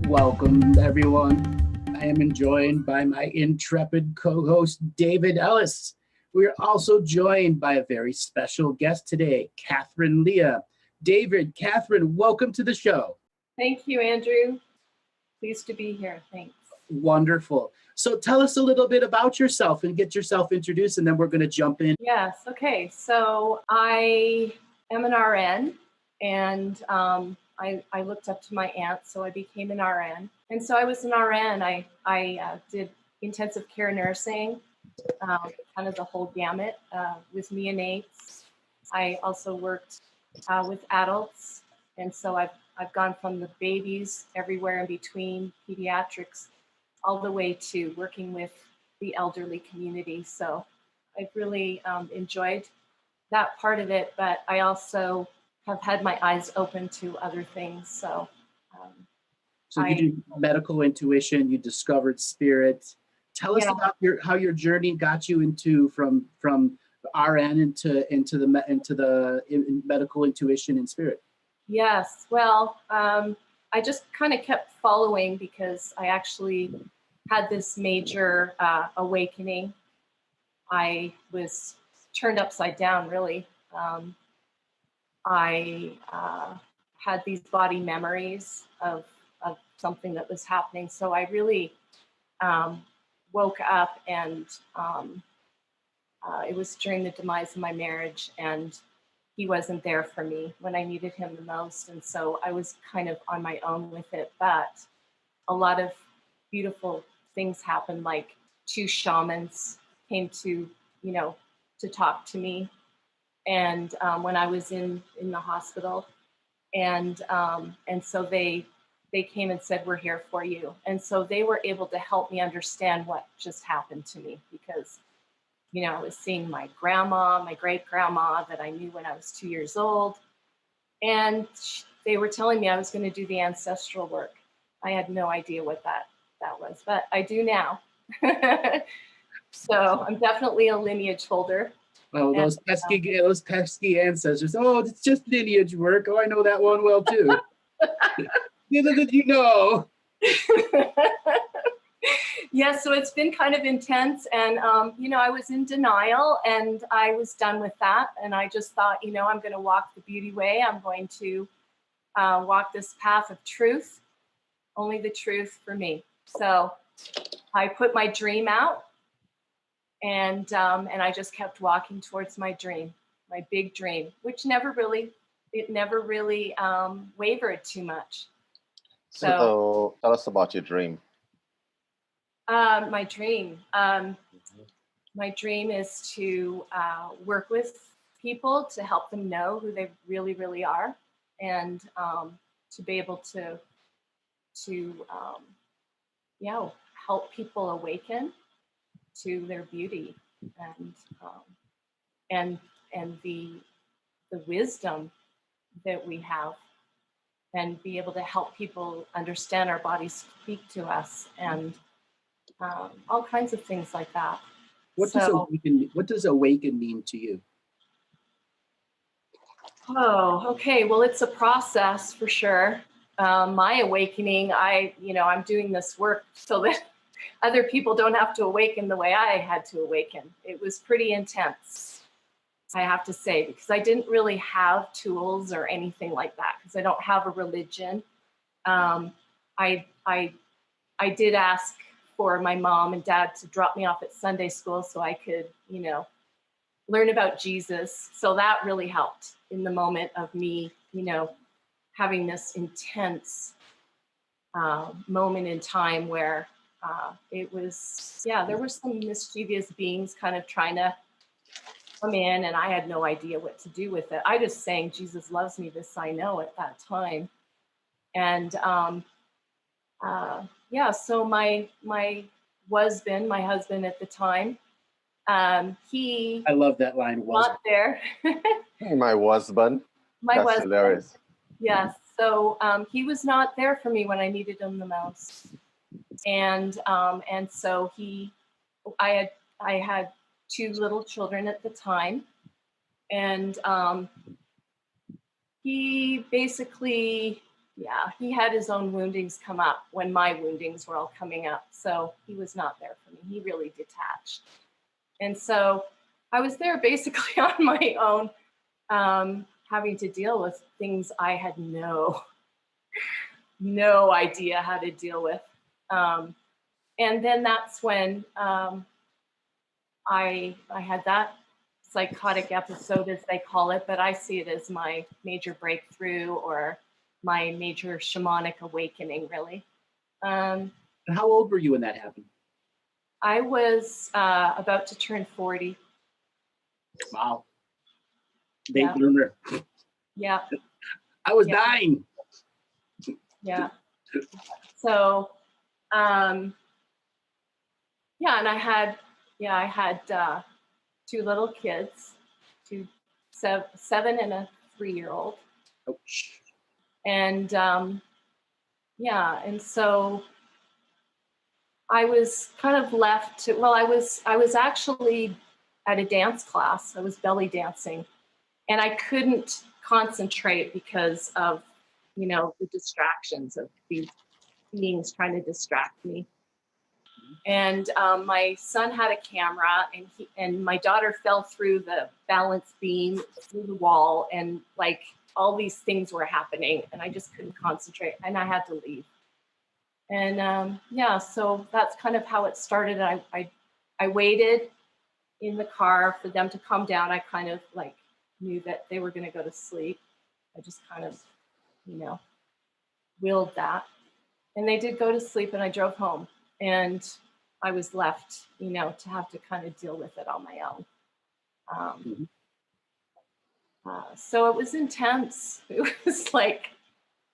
Welcome, everyone. I am joined by my intrepid co-host, David Ellis. We are also joined by a very special guest today, Katherine Lia. David, Katherine, welcome to the show. Thank you, Andrew. Pleased to be here. Thanks. Wonderful. So tell us a little bit about yourself and get yourself introduced, and then we're going to jump in. Yes. Okay. So I am an RN, and I looked up to my aunt, so I became an RN. And so I was an RN. I did intensive care nursing, kind of the whole gamut with neonates. I also worked with adults, and so I've gone from the babies everywhere in between, pediatrics, all the way to working with the elderly community. So I've really enjoyed that part of it, but I also have had my eyes open to other things. So you do medical intuition, you discovered spirit. Tell us about how your journey got you into from RN into the medical intuition and spirit. Yes, well, I just kind of kept following because I actually had this major awakening. I was turned upside down, really. I had these body memories of something that was happening. So I really woke up, and it was during the demise of my marriage, and he wasn't there for me when I needed him the most. And so I was kind of on my own with it, but a lot of beautiful things happened, like 2 shamans came to talk to me. And when I was in the hospital, and so they came and said, "We're here for you." And so they were able to help me understand what just happened to me, because I was seeing my grandma, my great grandma that I knew when I was 2 years old, and they were telling me I was going to do the ancestral work. I had no idea what that was, but I do now. So I'm definitely a lineage holder. Oh, those pesky ancestors. Oh, it's just lineage work. Oh, I know that one well too. Little did you know. Yeah, so it's been kind of intense, and I was in denial, and I was done with that, and I just thought, I'm going to walk the beauty way. I'm going to walk this path of truth, only the truth for me. So I put my dream out, and I just kept walking towards my dream, my big dream, which never really wavered too much. So tell us about your dream. My dream. My dream is to work with people to help them know who they really, really are, and to be able to help people awaken to their beauty and the wisdom that we have, and be able to help people understand our bodies speak to us, and all kinds of things like that. What does awaken mean to you? Oh, okay. Well, it's a process for sure. My awakening, I'm doing this work so that other people don't have to awaken the way I had to awaken. It was pretty intense, I have to say, because I didn't really have tools or anything like that, because I don't have a religion. I did ask for my mom and dad to drop me off at Sunday school so I could, learn about Jesus. So that really helped in the moment of me, having this intense moment in time where it was, there were some mischievous beings kind of trying to come in, and I had no idea what to do with it. I just sang "Jesus Loves Me," this I know at that time. And so my husband at the time, I love that line. Not there. My husband. That's husband. Hilarious. Yes. So he was not there for me when I needed him the most. And so I had 2 little children at the time, and he basically, Yeah, he had his own woundings come up when my woundings were all coming up. So he was not there for me. He really detached. And so I was there basically on my own, having to deal with things I had no idea how to deal with. And then that's when I had that psychotic episode, as they call it, but I see it as my major breakthrough or my major shamanic awakening, really. And how old were you when that happened? I was about to turn 40. Wow. Late bloomer. Yeah. I was dying. Yeah. So, and I had 2 little kids, 7 and a 3-year-old. Ouch. And and so I was kind of left to, I was actually at a dance class. I was belly dancing, and I couldn't concentrate because of, the distractions of these beings trying to distract me. And my son had a camera, and my daughter fell through the balance beam, through the wall, and like all these things were happening, and I just couldn't concentrate, and I had to leave. And so that's kind of how it started. I waited in the car for them to come down. I kind of like knew that they were going to go to sleep. I just kind of, willed that, and they did go to sleep, and I drove home, and I was left, to have to kind of deal with it on my own. So it was intense. It was like,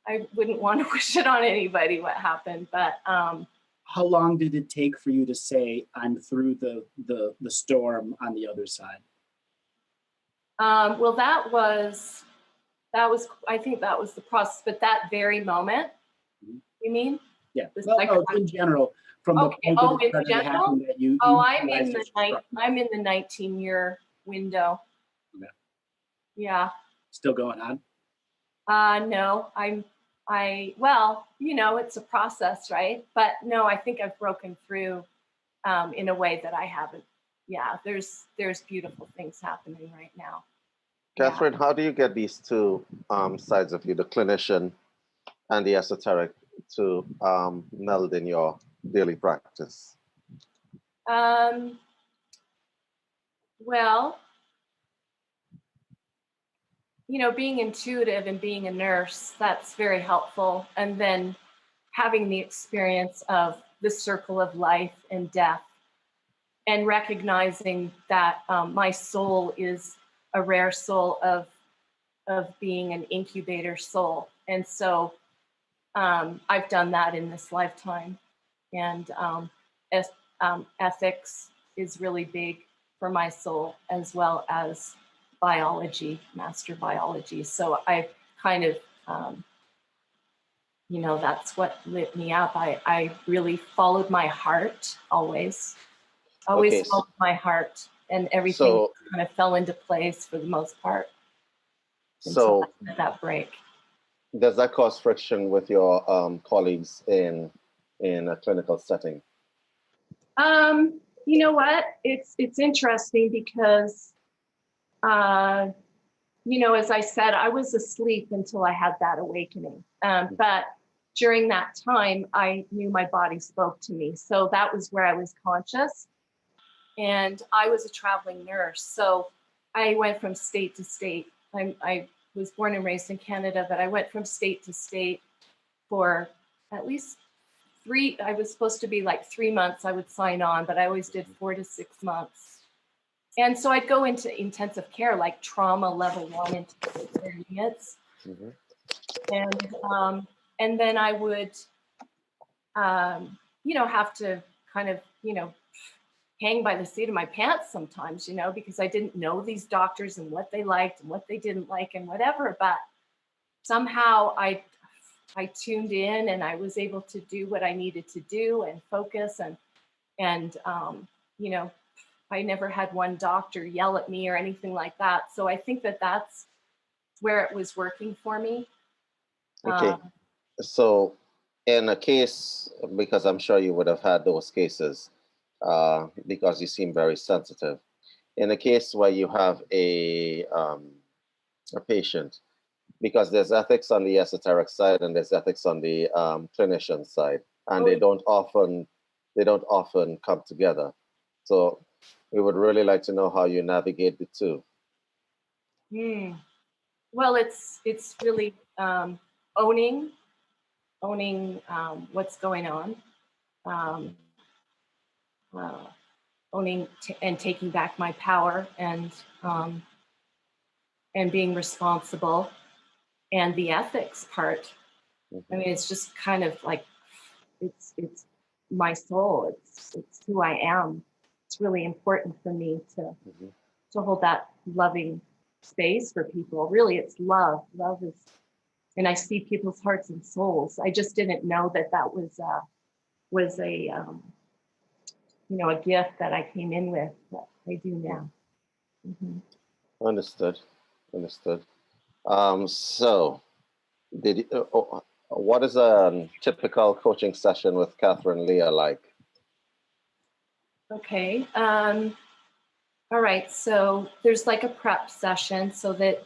I wouldn't want to wish it on anybody what happened, but how long did it take for you to say, I'm through the storm on the other side? Well, that was, I think that was the process, but that very moment, you mean? Yeah, no, in general, from the point that it started to happen that you I'm in the 19-year window. Okay. Yeah. Still going on? No, it's a process, right? But no, I think I've broken through in a way that I haven't. Yeah, there's beautiful things happening right now. Catherine, how do you get these two sides of you, the clinician and the esoteric, to meld in your daily practice? Well, being intuitive and being a nurse, that's very helpful. And then having the experience of the circle of life and death, and recognizing that my soul is a rare soul of being an incubator soul. And so I've done that in this lifetime. And ethics is really big for my soul, as well as biology, master biology. So I kind of, that's what lit me up. I really followed my heart always followed my heart, and everything kind of fell into place for the most part. So that break. Does that cause friction with your colleagues in a clinical setting? You know what? It's interesting because, as I said, I was asleep until I had that awakening. But during that time, I knew my body spoke to me. So that was where I was conscious. And I was a traveling nurse. So I went from state to state. I was born and raised in Canada, but I went from state to state for at least I was supposed to be like 3 months I would sign on, but I always did 4 to 6 months. And so I'd go into intensive care, like trauma level 1 intensive care units. And then I would, have to kind of, hang by the seat of my pants sometimes, because I didn't know these doctors and what they liked and what they didn't like and whatever. But somehow I tuned in, and I was able to do what I needed to do and focus. And I never had one doctor yell at me or anything like that. So I think that that's where it was working for me. Okay. So in a case, because I'm sure you would have had those cases, because you seem very sensitive. In a case where you have a patient, because there's ethics on the esoteric side and there's ethics on the clinician side, and they don't often come together. So we would really like to know how you navigate the two. Well, it's really owning what's going on, owning and taking back my power, and being responsible, and the ethics part. I mean, it's just kind of like it's my soul. It's who I am. It's really important for me to hold that loving space for people. Really, it's love. Love is, and I see people's hearts and souls. I just didn't know that was a a gift that I came in with, that I do now. Understood. So, what is a typical coaching session with Katherine Lia like? Okay. All right. So there's like a prep session, so that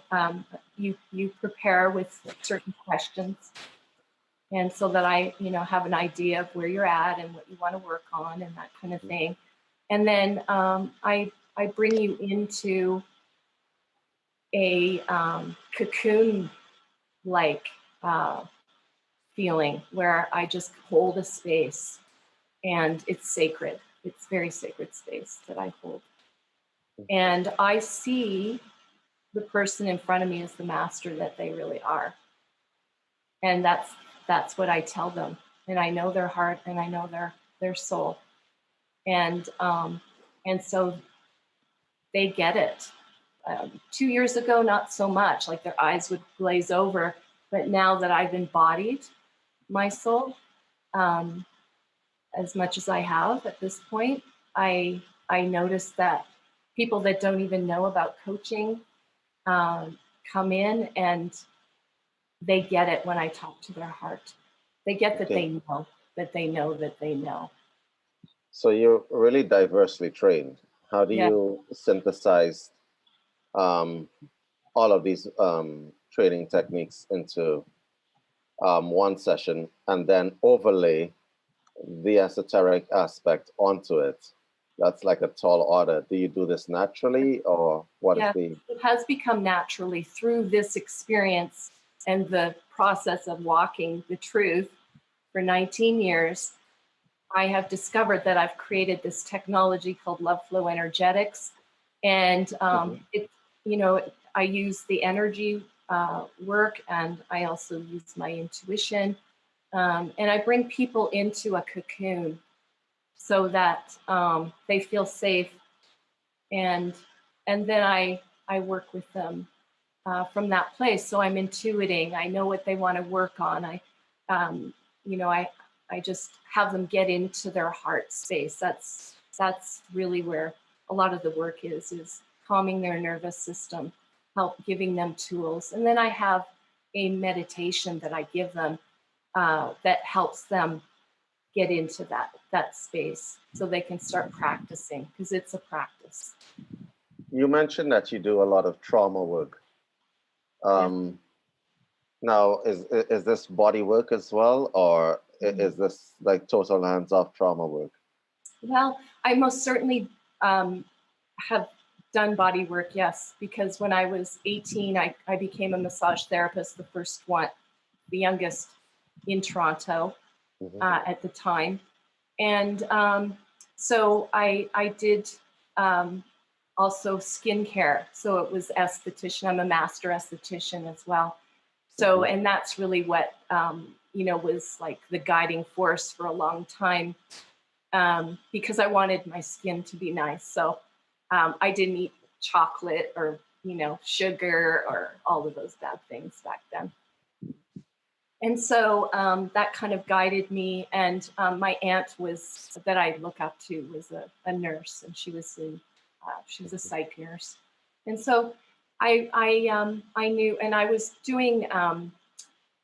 you prepare with certain questions, and so that I have an idea of where you're at and what you want to work on and that kind of thing. And then I bring you into a cocoon like feeling, where I just hold a space, and it's sacred. It's very sacred space that I hold. And I see the person in front of me as the master that they really are. And that's what I tell them. And I know their heart, and I know their soul. And so they get it. 2 years ago, not so much, like their eyes would glaze over. But now that I've embodied my soul, as much as I have at this point, I notice that people that don't even know about coaching come in, and they get it when I talk to their heart. They get that they know that they know that they know. So you're really diversely trained. How do you synthesize all of these training techniques into one session, and then overlay the esoteric aspect onto it? That's like a tall order. Do you do this naturally, or what is the... It has become naturally through this experience and the process of walking the truth for 19 years. I have discovered that I've created this technology called Love Flow Energetics. And I use the energy work, and I also use my intuition. And I bring people into a cocoon so that they feel safe. And then I work with them from that place. So I'm intuiting. I know what they want to work on. I just have them get into their heart space. That's really where a lot of the work is calming their nervous system, giving them tools. And then I have a meditation that I give them that helps them get into that space, so they can start practicing, because it's a practice. You mentioned that you do a lot of trauma work. Now, is this body work as well, or is this like total hands-off trauma work? Well, I most certainly have done body work, yes, because when I was 18, I became a massage therapist, the youngest in Toronto at the time. And so I did also skincare. So it was esthetician. I'm a master esthetician as well. So, and that's really what, was like the guiding force for a long time, because I wanted my skin to be nice. So I didn't eat chocolate or, sugar or all of those bad things back then. And so that kind of guided me. And my aunt that I look up to was a nurse, and she was a psych nurse. And so I knew, and I was doing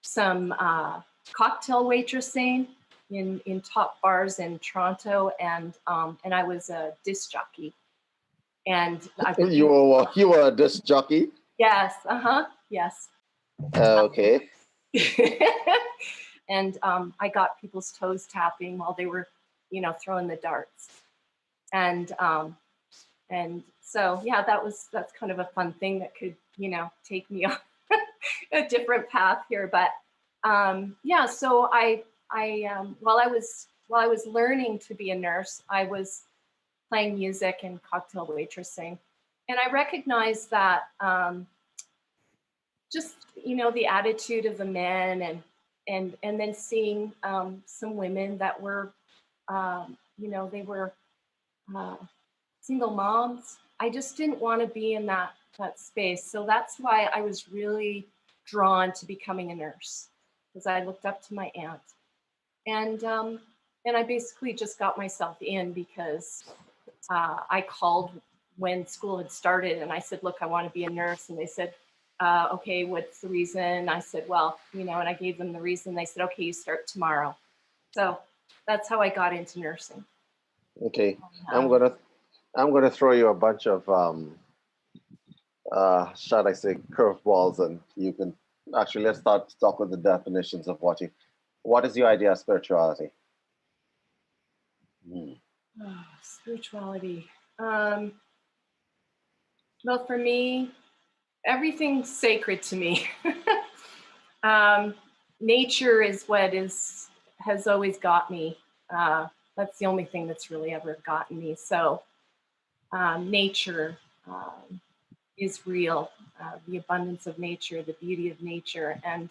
some cocktail waitressing in top bars in Toronto, and I was a disc jockey. And you were a disc jockey? Yes, yes. Okay. And I got people's toes tapping while they were, throwing the darts. And so yeah, that's kind of a fun thing that could, take me on a different path here. But yeah, so I while I was learning to be a nurse, I was playing music and cocktail waitressing, and I recognized that just the attitude of the men, and then seeing some women that were they were single moms. I just didn't want to be in that space. So that's why I was really drawn to becoming a nurse, because I looked up to my aunt. And I basically just got myself in because I called when school had started and I said, look, I want to be a nurse. And they said, okay, what's the reason? I said, well, and I gave them the reason. They said, okay, you start tomorrow. So that's how I got into nursing. Okay, I'm gonna throw you a bunch of shall I say curveballs, and you can actually, let's talk with the definitions of what is your idea of spirituality? Spirituality. Well, for me, everything's sacred to me. Nature is what has always got me. That's the only thing that's really ever gotten me. So nature is real. The abundance of nature, the beauty of nature, and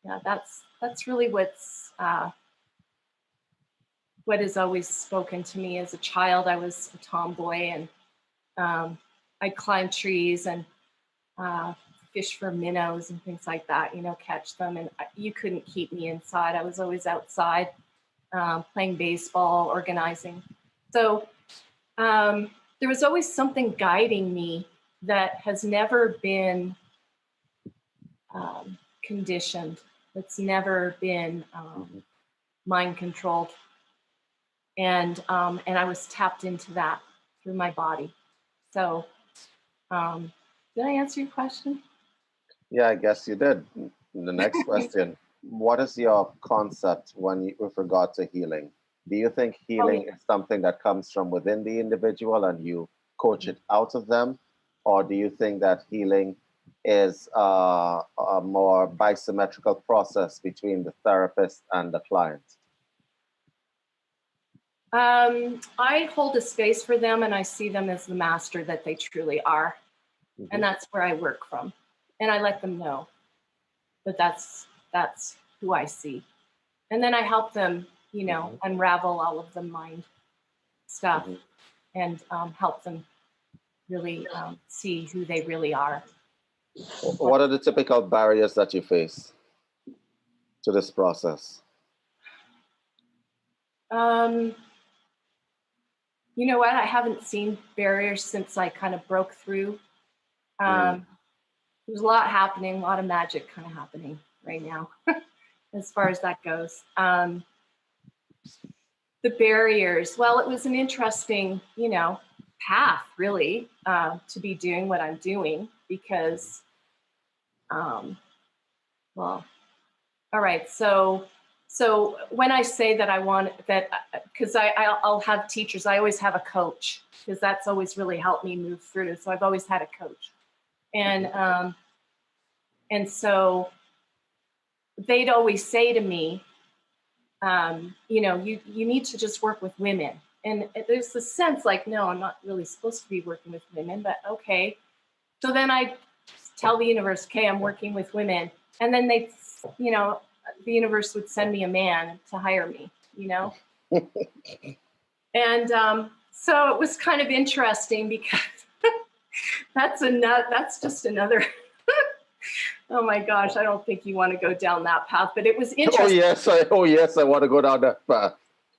yeah, that's really what has always spoken to me. As a child, I was a tomboy, and I'd climb trees and fish for minnows and things like that, catch them. And you couldn't keep me inside. I was always outside playing baseball, organizing. So there was always something guiding me that has never been conditioned. It's never been mind controlled. And I was tapped into that through my body. So did I answer your question? Yeah, I guess you did. The next question, what is your concept with regard to healing? Do you think healing is something that comes from within the individual and you coach it out of them? Or do you think that healing is a more bisymmetrical process between the therapist and the client? I hold a space for them, and I see them as the master that they truly are. Mm-hmm. And that's where I work from. And I let them know that that's who I see. And then I help them, unravel all of the mind stuff, and help them really see who they really are. What are the typical barriers that you face to this process? You know what? I haven't seen barriers since I kind of broke through. There's a lot happening, a lot of magic kind of happening right now, as far as that goes. The barriers, well, it was an interesting, path really to be doing what I'm doing, because, well, all right. So when I say that I want that, because I'll have teachers, I always have a coach, because that's always really helped me move through. So I've always had a coach. And so they'd always say to me, you need to just work with women. And there's this sense like, no, I'm not really supposed to be working with women, but okay. So then I tell the universe, okay, I'm working with women. And then they, the universe would send me a man to hire me, And so it was kind of interesting, because that's just another, oh my gosh, I don't think you want to go down that path, but it was interesting. Oh yes, I want to go down that path.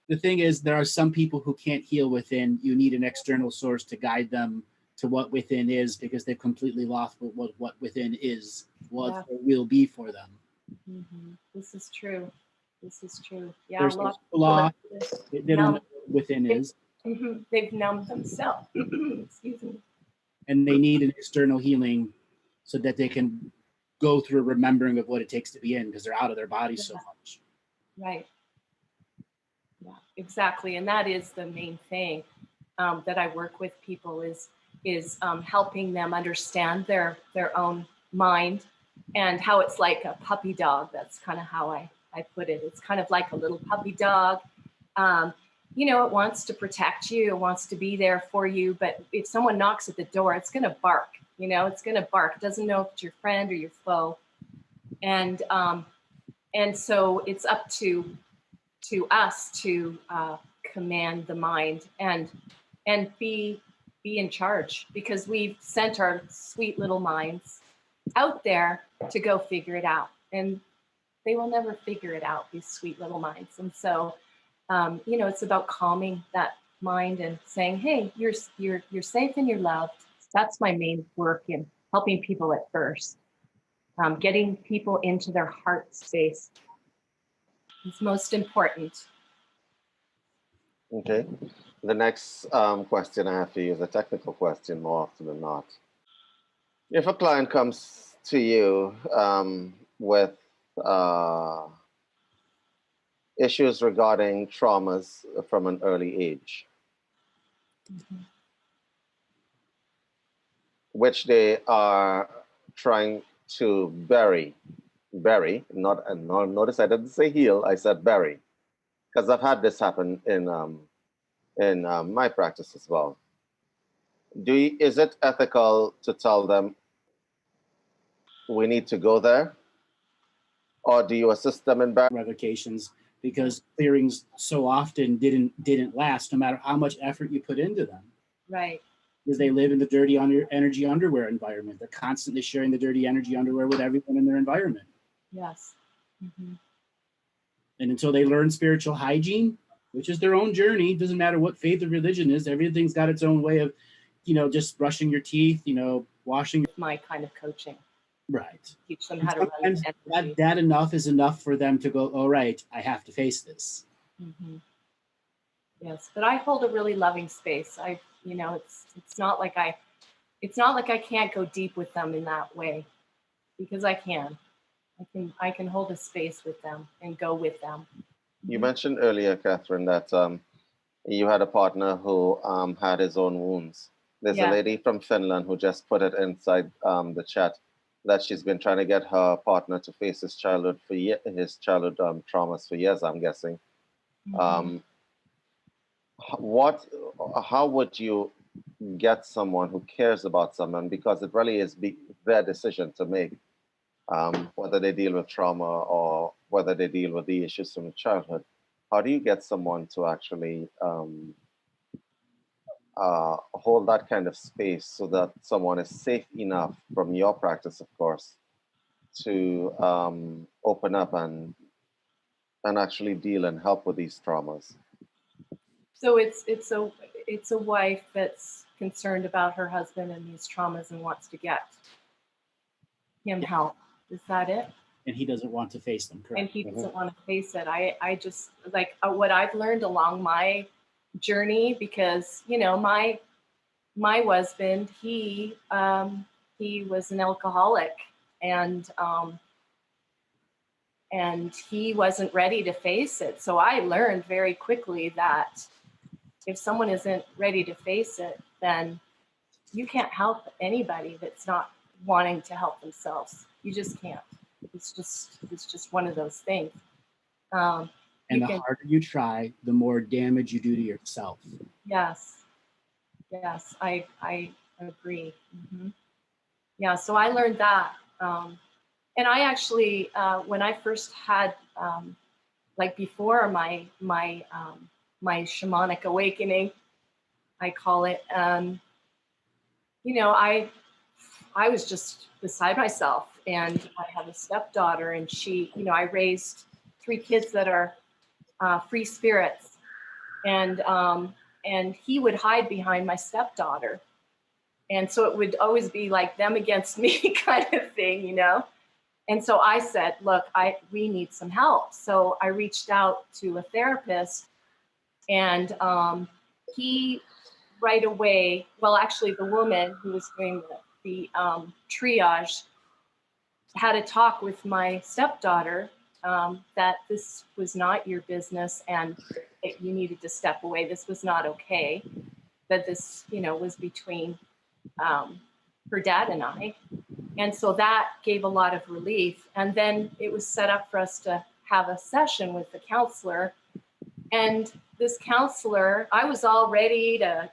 The thing is, there are some people who can't heal within. You need an external source to guide them to what within is, because they've completely lost what within is, what it will be for them. This is true. This is true. Yeah, There's a lot a law. They don't know numb, what within is. they've numbed themselves. Excuse me. And they need an external healing so that they can go through a remembering of what it takes to be in, because they're out of their body so much. Right. Yeah, exactly. And that is the main thing that I work with people is helping them understand their own mind and how it's like a puppy dog. That's kind of how I put it. It's kind of like a little puppy dog. You know, it wants to protect you. It wants to be there for you. But if someone knocks at the door, it's going to bark. You know, it's going to bark. It doesn't know if it's your friend or your foe. And so it's up to us to command the mind and be in charge, because we've sent our sweet little minds out there to go figure it out, and they will never figure it out, these sweet little minds. And so you know, it's about calming that mind and saying, hey, you're safe and you're loved. That's my main work in helping people at first. Getting people into their heart space is most important. Okay. The next question I have for you is a technical question more often than not. If a client comes to you with issues regarding traumas from an early age, which they are trying to bury, notice I didn't say heal, I said bury, because I've had this happen in my practice as well. Is it ethical to tell them we need to go there, or do you assist them in revocations? Because clearings so often didn't last, no matter how much effort you put into them. Right. Because they live in the dirty energy underwear environment. They're constantly sharing the dirty energy underwear with everyone in their environment. Yes. Mm-hmm. And until they learn spiritual hygiene, which is their own journey, doesn't matter what faith or religion is, everything's got its own way of, you know, just brushing your teeth, you know, washing. My kind of coaching. Right. Teach them how to run. That enough is enough for them to go, all right, I have to face this. Mm-hmm. Yes, but I hold a really loving space. You know, it's not like I can't go deep with them in that way, because I can hold a space with them and go with them. You mentioned earlier, Catherine, that you had a partner who had his own wounds. There's a lady from Finland who just put it inside the chat that she's been trying to get her partner to face his childhood traumas for years, I'm guessing. Mm-hmm. How would you get someone who cares about someone, because it really is their decision to make, whether they deal with trauma or whether they deal with the issues from childhood? How do you get someone to actually hold that kind of space so that someone is safe enough, from your practice, of course, to open up and actually deal and help with these traumas? So it's a wife that's concerned about her husband and these traumas and wants to get him help. Is that it? And he doesn't want to face them, correct? And he doesn't want to face it. I just, like, what I've learned along my journey, because, you know, my husband, he was an alcoholic, and he wasn't ready to face it. So I learned very quickly that if someone isn't ready to face it, then you can't help anybody that's not wanting to help themselves. You just can't. It's just one of those things. And the harder you try, the more damage you do to yourself. Yes, I agree. Mm-hmm. Yeah, so I learned that. And I actually, when I first had, like before my shamanic awakening, I call it, you know, I was just beside myself, and I have a stepdaughter, and she, you know, I raised 3 kids that are free spirits, and he would hide behind my stepdaughter, and so it would always be like them against me kind of thing, you know. And so I said, look, we need some help. So I reached out to a therapist, and he right away, well, actually the woman who was doing the triage had a talk with my stepdaughter that this was not your business and that you needed to step away. This was not okay. That this, was between her dad and I. And so that gave a lot of relief. And then it was set up for us to have a session with the counselor. And this counselor, I was all ready to,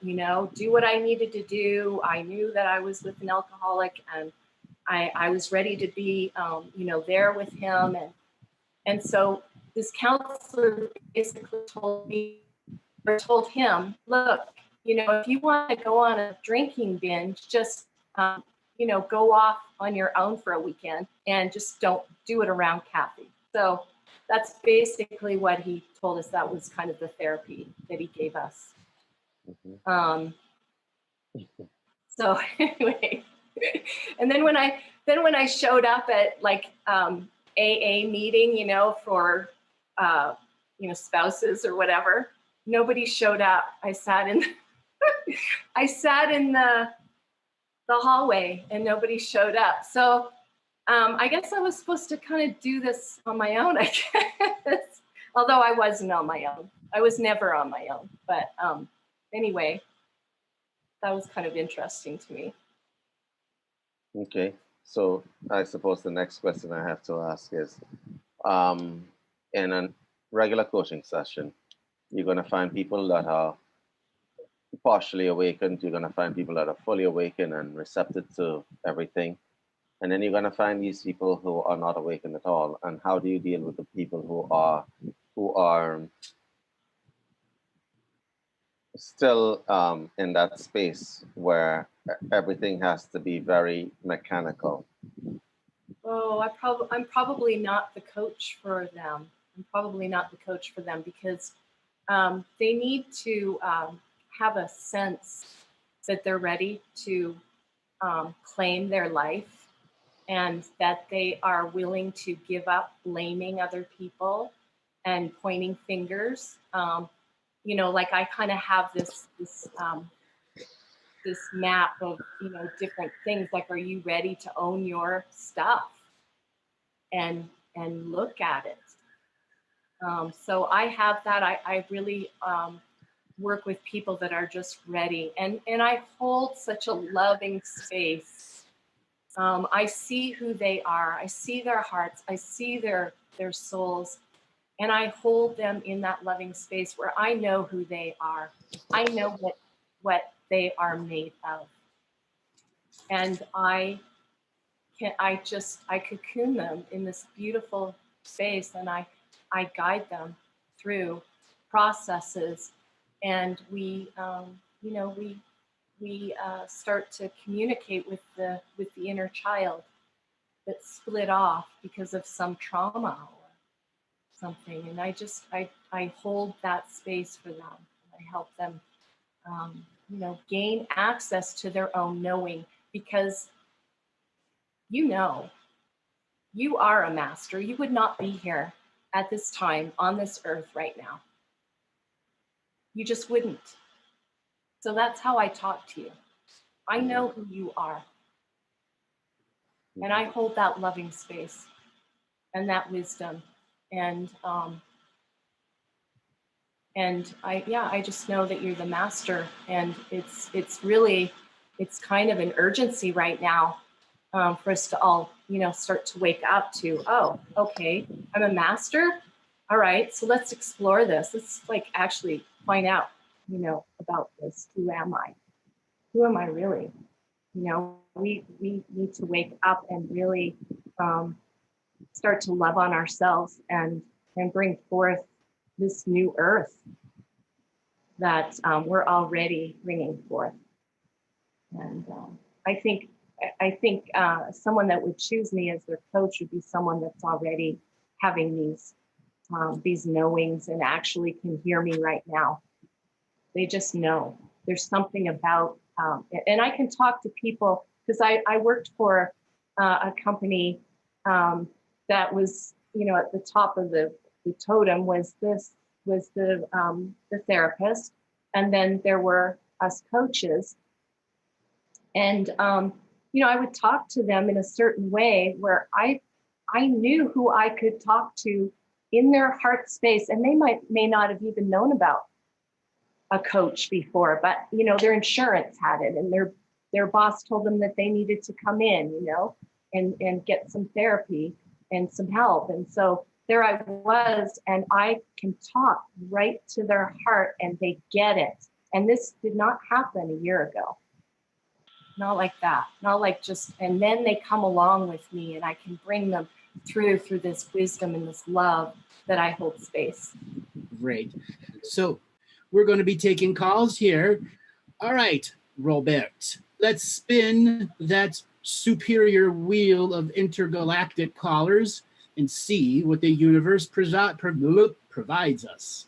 do what I needed to do. I knew that I was with an alcoholic, and I was ready to be, there with him. And so this counselor basically told him, look, if you want to go on a drinking binge, just, go off on your own for a weekend and just don't do it around Kathy. So that's basically what he told us. That was kind of the therapy that he gave us. Mm-hmm. So anyway, and then when I showed up at like AA meeting, for spouses or whatever, nobody showed up. I sat in the hallway and nobody showed up. So I guess I was supposed to kind of do this on my own, I guess. Although I wasn't on my own. I was never on my own. But anyway, that was kind of interesting to me. Okay. So I suppose the next question I have to ask is, in a regular coaching session, you're going to find people that are partially awakened. You're going to find people that are fully awakened and receptive to everything. And then you're going to find these people who are not awakened at all. And how do you deal with the people who are still in that space where everything has to be very mechanical? Oh, I'm probably not the coach for them. Because they need to have a sense that they're ready to claim their life, and that they are willing to give up blaming other people and pointing fingers. Like I kind of have this map of, different things. Like, are you ready to own your stuff and look at it? So I have that. I really work with people that are just ready, and I hold such a loving space. I see who they are. I see their hearts. I see their souls, and I hold them in that loving space where I know who they are. I know what they are made of, and I cocoon them in this beautiful space, and I guide them through processes, and we start to communicate with the inner child that's split off because of some trauma or something. And I hold that space for them. I help them, gain access to their own knowing, because you are a master. You would not be here at this time on this earth right now. You just wouldn't. So that's how I talk to you. I know who you are. And I hold that loving space and that wisdom. And I just know that you're the master. And it's kind of an urgency right now for us to all, start to wake up to, oh, okay, I'm a master. All right, so let's explore this. Let's actually find out, about this. Who am I? Who am I really? We need to wake up and really start to love on ourselves and bring forth this new earth that we're already bringing forth. And I think someone that would choose me as their coach would be someone that's already having these knowings and actually can hear me right now. They just know. There's something about, and I can talk to people, because I worked for a company that was, you know, at the top of the totem was the therapist, and then there were us coaches. And you know, I would talk to them in a certain way where I knew who I could talk to in their heart space, and they may not have even known about a coach before, but you know, their insurance had it, and their boss told them that they needed to come in, you know, and get some therapy and some help. And so there I was, and I can talk right to their heart and they get it. And this did not happen a year ago. Not like that, not like just, and then they come along with me and I can bring them through this wisdom and this love that I hold space. Great. So we're going to be taking calls here. All right, Robert, let's spin that superior wheel of intergalactic callers and see what the universe provides us.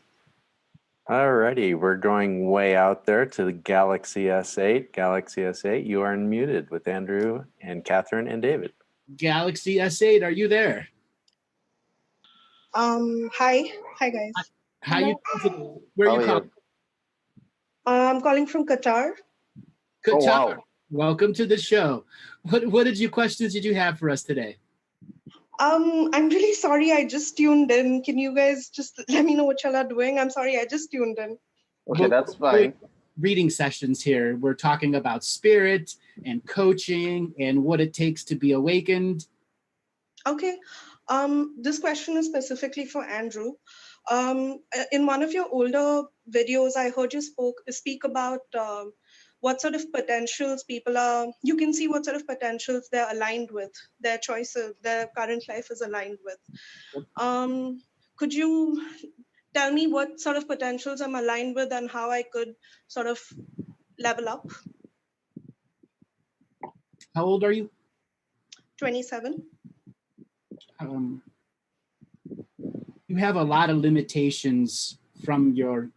Alrighty, we're going way out there to the Galaxy S8. Galaxy S8, you are unmuted with Andrew and Catherine and David. Galaxy S8, are you there? Hi guys. How you doing? Where are you calling? I'm calling from Qatar. Qatar. Oh, wow. Welcome to the show. What questions did you have for us today? I'm really sorry, I just tuned in. Can you guys just let me know what y'all are doing? I'm sorry, I just tuned in. Okay, that's fine. Reading sessions here. We're talking about spirit and coaching and what it takes to be awakened. Okay. This question is specifically for Andrew. In one of your older videos, I heard you speak about what sort of potentials you can see what sort of potentials they're aligned with, their choices, their current life is aligned with. Could you tell me what sort of potentials I'm aligned with and how I could sort of level up? How old are you? 27. You have a lot of limitations from your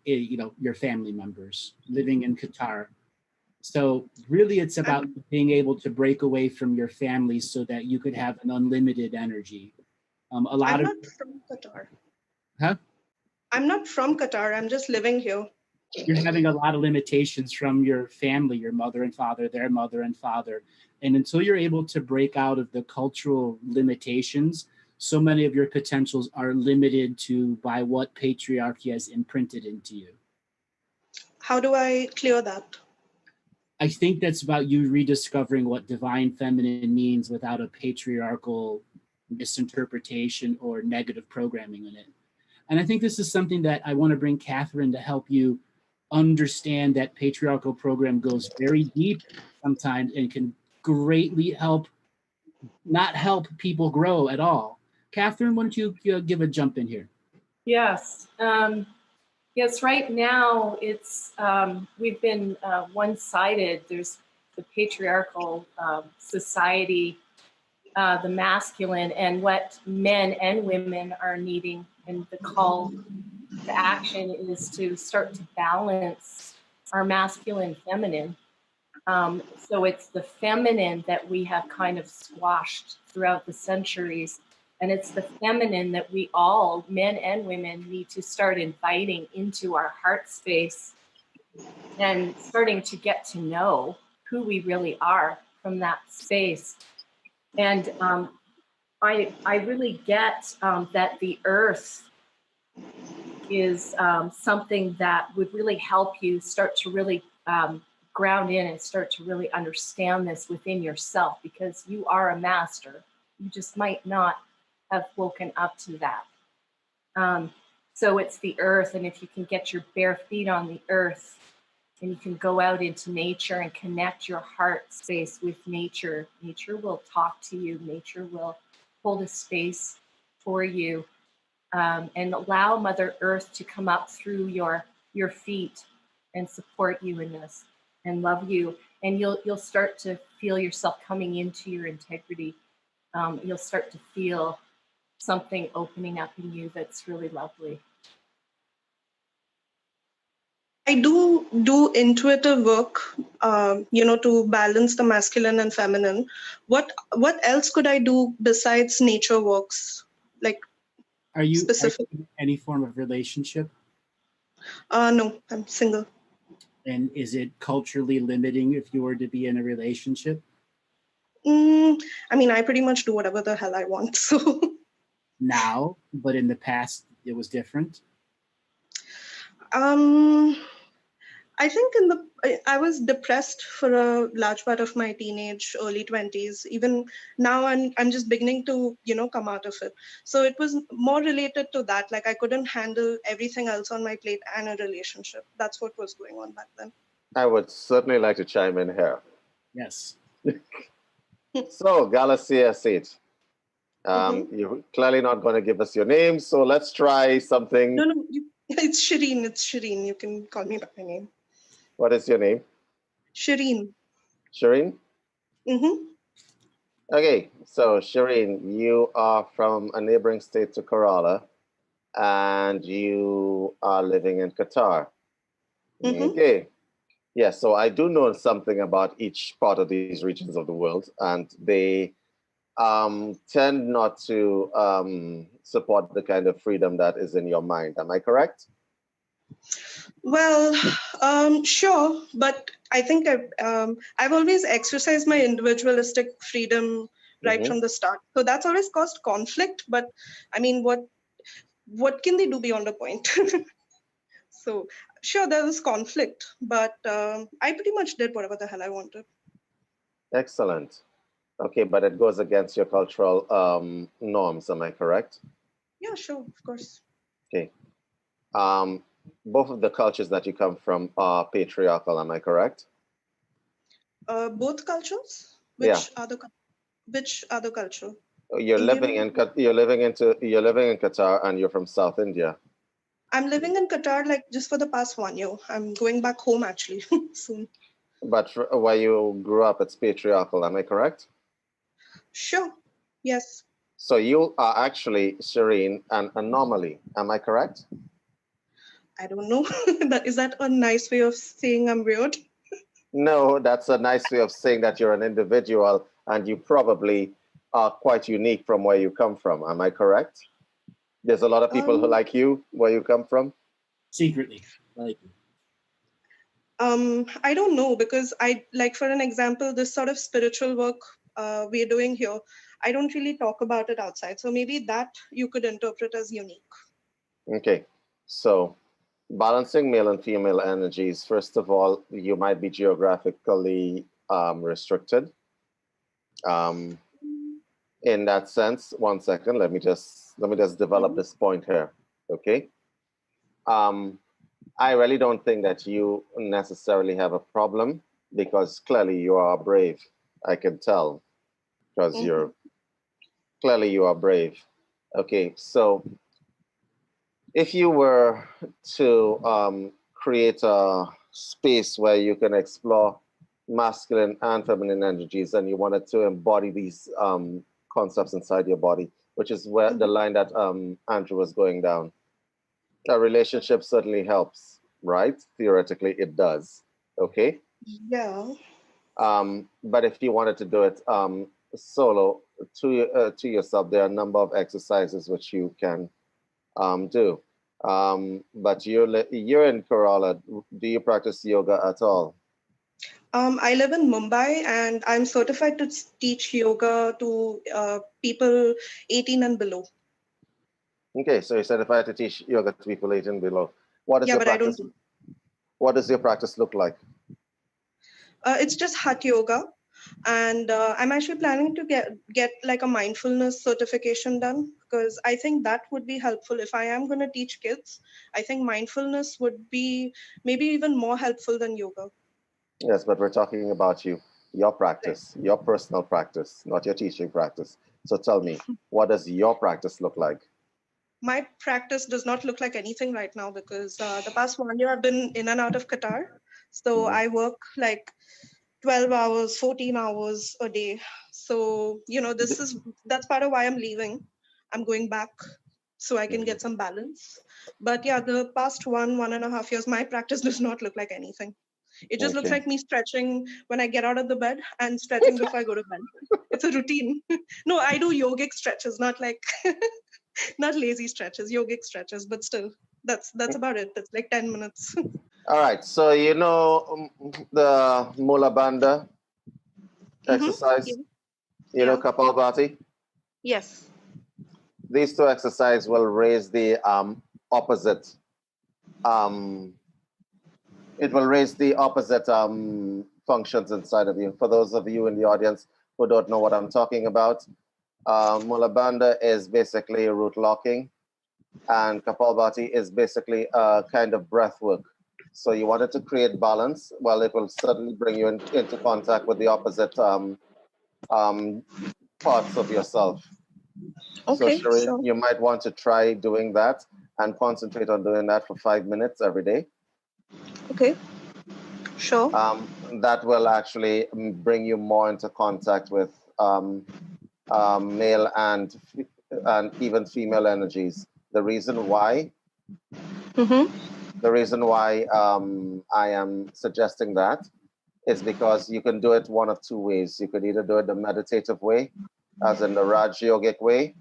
family members living in Qatar. So really it's about being able to break away from your family so that you could have an unlimited energy. I'm not from Qatar. Huh? I'm not from Qatar. I'm just living here. You're having a lot of limitations from your family, your mother and father, their mother and father. And until you're able to break out of the cultural limitations, so many of your potentials are limited to by what patriarchy has imprinted into you. How do I clear that? I think that's about you rediscovering what divine feminine means without a patriarchal misinterpretation or negative programming in it. And I think this is something that I want to bring Catherine to help you understand. That patriarchal program goes very deep sometimes and can greatly not help people grow at all. Catherine, why don't you give a jump in here? Yes. Yes, right now it's we've been one-sided. There's the patriarchal society, the masculine, and what men and women are needing, and the call to action is to start to balance our masculine feminine. So it's the feminine that we have kind of squashed throughout the centuries. And it's the feminine that we all, men and women, need to start inviting into our heart space and starting to get to know who we really are from that space. And I really get that the earth is something that would really help you start to really ground in and start to really understand this within yourself, because you are a master. You just might not have woken up to that. So it's the earth, and if you can get your bare feet on the earth and you can go out into nature and connect your heart space with nature, nature will talk to you, nature will hold a space for you, and allow Mother Earth to come up through your feet and support you in this and love you. And you'll start to feel yourself coming into your integrity. You'll start to feel something opening up in you that's really lovely. I do intuitive work, to balance the masculine and feminine. What else could I do besides nature works? Like Are you specific? in any form of relationship? No, I'm single. And is it culturally limiting if you were to be in a relationship? I mean, I pretty much do whatever the hell I want. So Now, but in the past, it was different. I think I was depressed for a large part of my teenage, early 20s. Even now, I'm just beginning to, come out of it. So it was more related to that. Like I couldn't handle everything else on my plate and a relationship. That's what was going on back then. I would certainly like to chime in here. Yes. So, Galaxy S8. You're clearly not going to give us your name, so let's try something. No, it's Shireen. It's Shireen. You can call me by my name. What is your name? Shireen. Shireen? Mm-hmm. Okay, so Shireen, you are from a neighboring state to Kerala, and you are living in Qatar. Mm-hmm. Okay. Yeah, so I do know something about each part of these regions of the world, and they tend not to support the kind of freedom that is in your mind. Am I correct? Well, sure, but I think I've always exercised my individualistic freedom right from the start. So that's always caused conflict. But I mean, what can they do beyond a point? So sure, there was conflict, but I pretty much did whatever the hell I wanted. Excellent. Okay, but it goes against your cultural norms. Am I correct? Yeah, sure, of course. Okay. Both of the cultures that you come from are patriarchal. Am I correct? Both cultures? Which other culture? You're living in Qatar, and you're from South India. I'm living in Qatar like just for the past 1 year. I'm going back home actually soon. But where you grew up, it's patriarchal. Am I correct? Sure. Yes. So you are actually, Shireen, an anomaly. Am I correct? I don't know. Is that a nice way of saying I'm weird? No, that's a nice way of saying that you're an individual and you probably are quite unique from where you come from. Am I correct? There's a lot of people who like you where you come from? Secretly, like. I don't know, because for an example, this sort of spiritual work we're doing here, I don't really talk about it outside. So maybe that you could interpret as unique. Okay. So balancing male and female energies, first of all, you might be geographically restricted. In that sense, 1 second, let me just develop this point here. Okay. I really don't think that you necessarily have a problem, because clearly you are brave. I can tell, because you are brave. Okay, so if you were to create a space where you can explore masculine and feminine energies, and you wanted to embody these concepts inside your body, which is where the line that Andrew was going down. A relationship certainly helps, right? Theoretically, it does. Okay. Yeah. But if you wanted to do it solo to yourself, there are a number of exercises which you can do. But you're in Kerala. Do you practice yoga at all? I live in Mumbai, and I'm certified to teach yoga to people 18 and below. Okay, so you're certified to teach yoga to people 18 and below. What is your practice? What does your practice look like? It's just Hatha yoga, and I'm actually planning to get like a mindfulness certification done, because I think that would be helpful. If I am going to teach kids, I think mindfulness would be maybe even more helpful than yoga. Yes, but we're talking about your practice, your personal practice, not your teaching practice. So tell me, what does your practice look like? My practice does not look like anything right now, because the past 1 year I've been in and out of Qatar. So I work like 12 hours, 14 hours a day. So, that's part of why I'm leaving. I'm going back so I can get some balance. But yeah, the past 1.5 years, my practice does not look like anything. It just looks Okay. like me stretching when I get out of the bed and stretching before I go to bed. It's a routine. No, I do yogic stretches, not like not lazy stretches, yogic stretches, but still, that's about it. It's like 10 minutes. All right. So you know the Mula Bandha exercise. Yeah. You know Yeah. Kapalbhati. Yes. These two exercises will raise the opposite. It will raise the opposite functions inside of you. For those of you in the audience who don't know what I'm talking about, Mula Bandha is basically root locking, and Kapalbhati is basically a kind of breath work. So you wanted to create balance. Well, it will certainly bring you into contact with the opposite parts of yourself. Okay. So Shireen, you might want to try doing that and concentrate on doing that for 5 minutes every day. Okay. Sure. That will actually bring you more into contact with male and even female energies. The reason why I am suggesting that is because you can do it one of two ways. You could either do it the meditative way, as in the Raj Yogic way,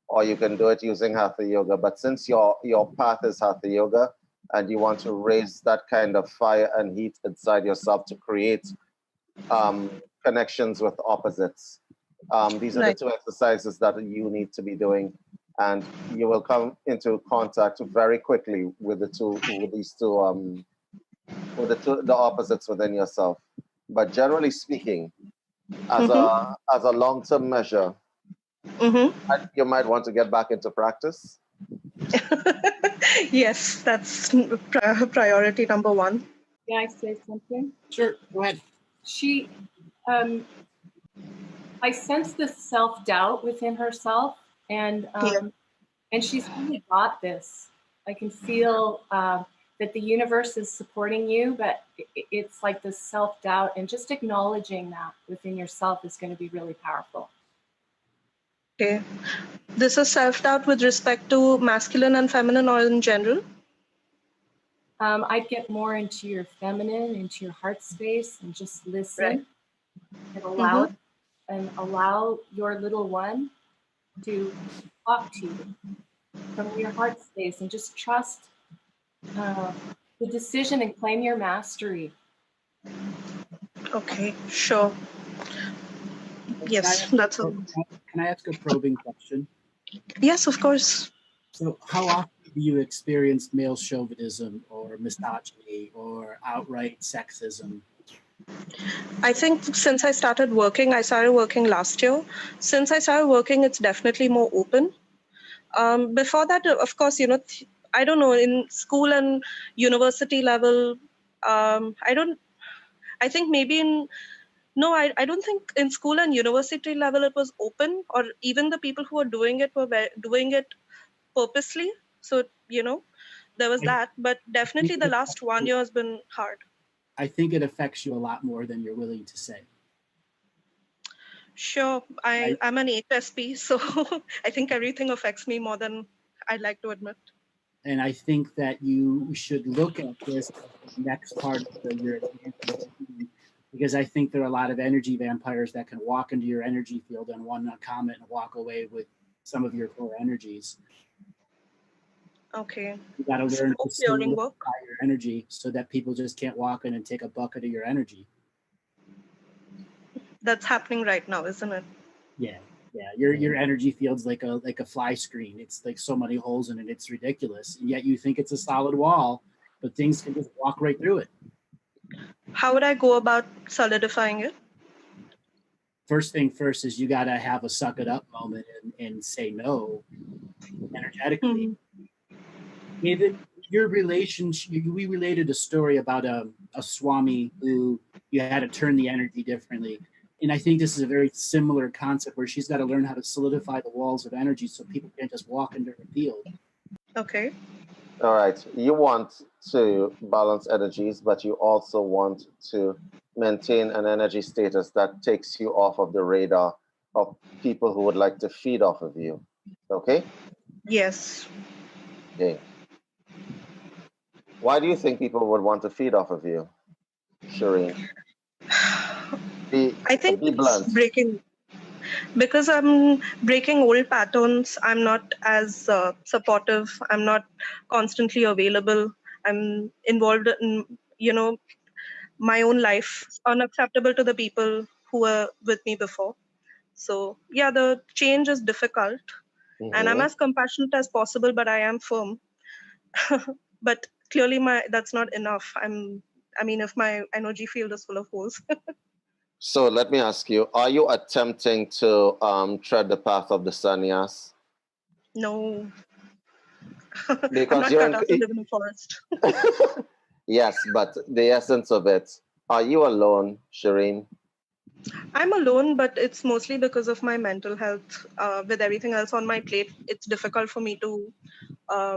or you can do it using Hatha Yoga. But since your path is Hatha Yoga, and you want to raise that kind of fire and heat inside yourself to create connections with opposites, these are the two exercises that you need to be doing, and you will come into contact very quickly with the opposites within yourself. But generally speaking, as a long-term measure, you might want to get back into practice. Yes, that's priority number one. Can I say something? Sure, go ahead. I sense this self-doubt within herself, and she's really got this. I can feel that the universe is supporting you, but it's like this self-doubt, and just acknowledging that within yourself is going to be really powerful. Okay. This is self-doubt with respect to masculine and feminine, or in general? I'd get more into your feminine, into your heart space, and just listen and allow your little one to talk to you from your heart space, and just trust the decision and claim your mastery. Okay, sure. Yes, that's all. Can I ask a probing question? Yes, of course. So how often do you experience male chauvinism or misogyny or outright sexism? I think since I started working last year. Since I started working, it's definitely more open. Before that, of course, I don't know, in school and university level, I don't think in school and university level it was open, or even the people who were doing it were doing it purposely. So, there was that, but definitely the last 1 year has been hard. I think it affects you a lot more than you're willing to say. Sure. I'm an HSP, so I think everything affects me more than I'd like to admit. And I think that you should look at this next part of your advancement, because I think there are a lot of energy vampires that can walk into your energy field and one comment and walk away with some of your core energies. Okay. You got to learn to solidify your energy so that people just can't walk in and take a bucket of your energy. That's happening right now, isn't it? Yeah. Your energy field's like a fly screen. It's like so many holes in it. It's ridiculous. And yet you think it's a solid wall, but things can just walk right through it. How would I go about solidifying it? First thing first is you got to have a suck it up moment and say no energetically. Your relationship, we related a story about a Swami who you had to turn the energy differently. And I think this is a very similar concept where she's got to learn how to solidify the walls of energy so people can't just walk into her field. Okay. All right. You want to balance energies, but you also want to maintain an energy status that takes you off of the radar of people who would like to feed off of you. Okay? Yes. Okay. Why do you think people would want to feed off of you, Shireen? I think Be it's blunt. breaking, because I'm breaking old patterns. I'm not as supportive. I'm not constantly available. I'm involved in, my own life, unacceptable to the people who were with me before. So yeah, the change is difficult, and I'm as compassionate as possible, but I am firm. But clearly that's not enough. If my energy field is full of holes. So let me ask you, are you attempting to tread the path of the sannyas? No. I'm Because not you're cut out to live in a forest. Yes, but the essence of it, are you alone, Shireen? I'm alone, but it's mostly because of my mental health. With everything else on my plate, it's difficult for me to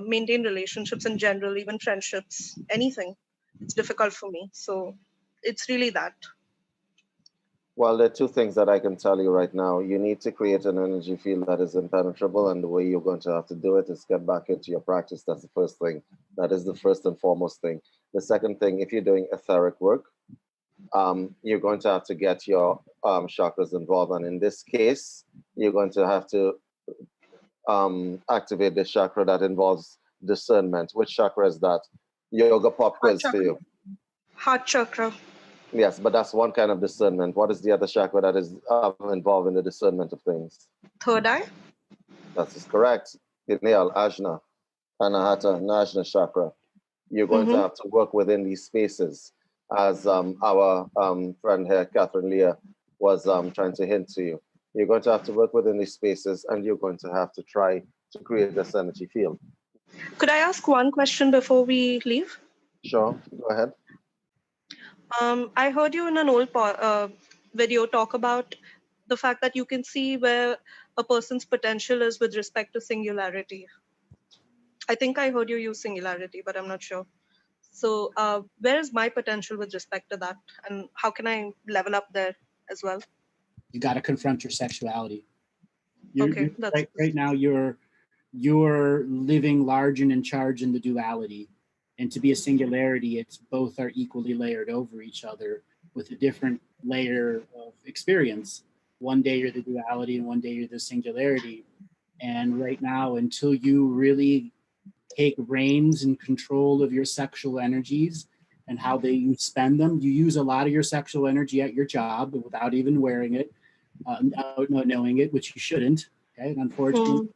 maintain relationships in general, even friendships, anything. It's difficult for me. So it's really that. Well, there are two things that I can tell you right now. You need to create an energy field that is impenetrable, and the way you're going to have to do it is get back into your practice. That's the first thing. That is the first and foremost thing. The second thing, if you're doing etheric work, you're going to have to get your chakras involved. And in this case, you're going to have to activate the chakra that involves discernment. Which chakra is that? Yoga pop quiz for you. Heart chakra. Yes, but that's one kind of discernment. What is the other chakra that is involved in the discernment of things? Third eye. That is correct. Pineal, Ajna, Anahata, Najna chakra. You're going to have to work within these spaces, as our friend here, Katherine Lia, was trying to hint to you. You're going to have to work within these spaces, and you're going to have to try to create this energy field. Could I ask one question before we leave? Sure, go ahead. I heard you in an old video talk about the fact that you can see where a person's potential is with respect to singularity. I think I heard you use singularity, but I'm not sure. So where is my potential with respect to that? And how can I level up there as well? You got to confront your sexuality. Right now, you're living large and in charge in the duality. And to be a singularity, it's both are equally layered over each other with a different layer of experience. One day you're the duality and one day you're the singularity. And right now, until you really take reins and control of your sexual energies and how you spend them, you use a lot of your sexual energy at your job without even wearing it, not knowing it, which you shouldn't. Okay, and unfortunately,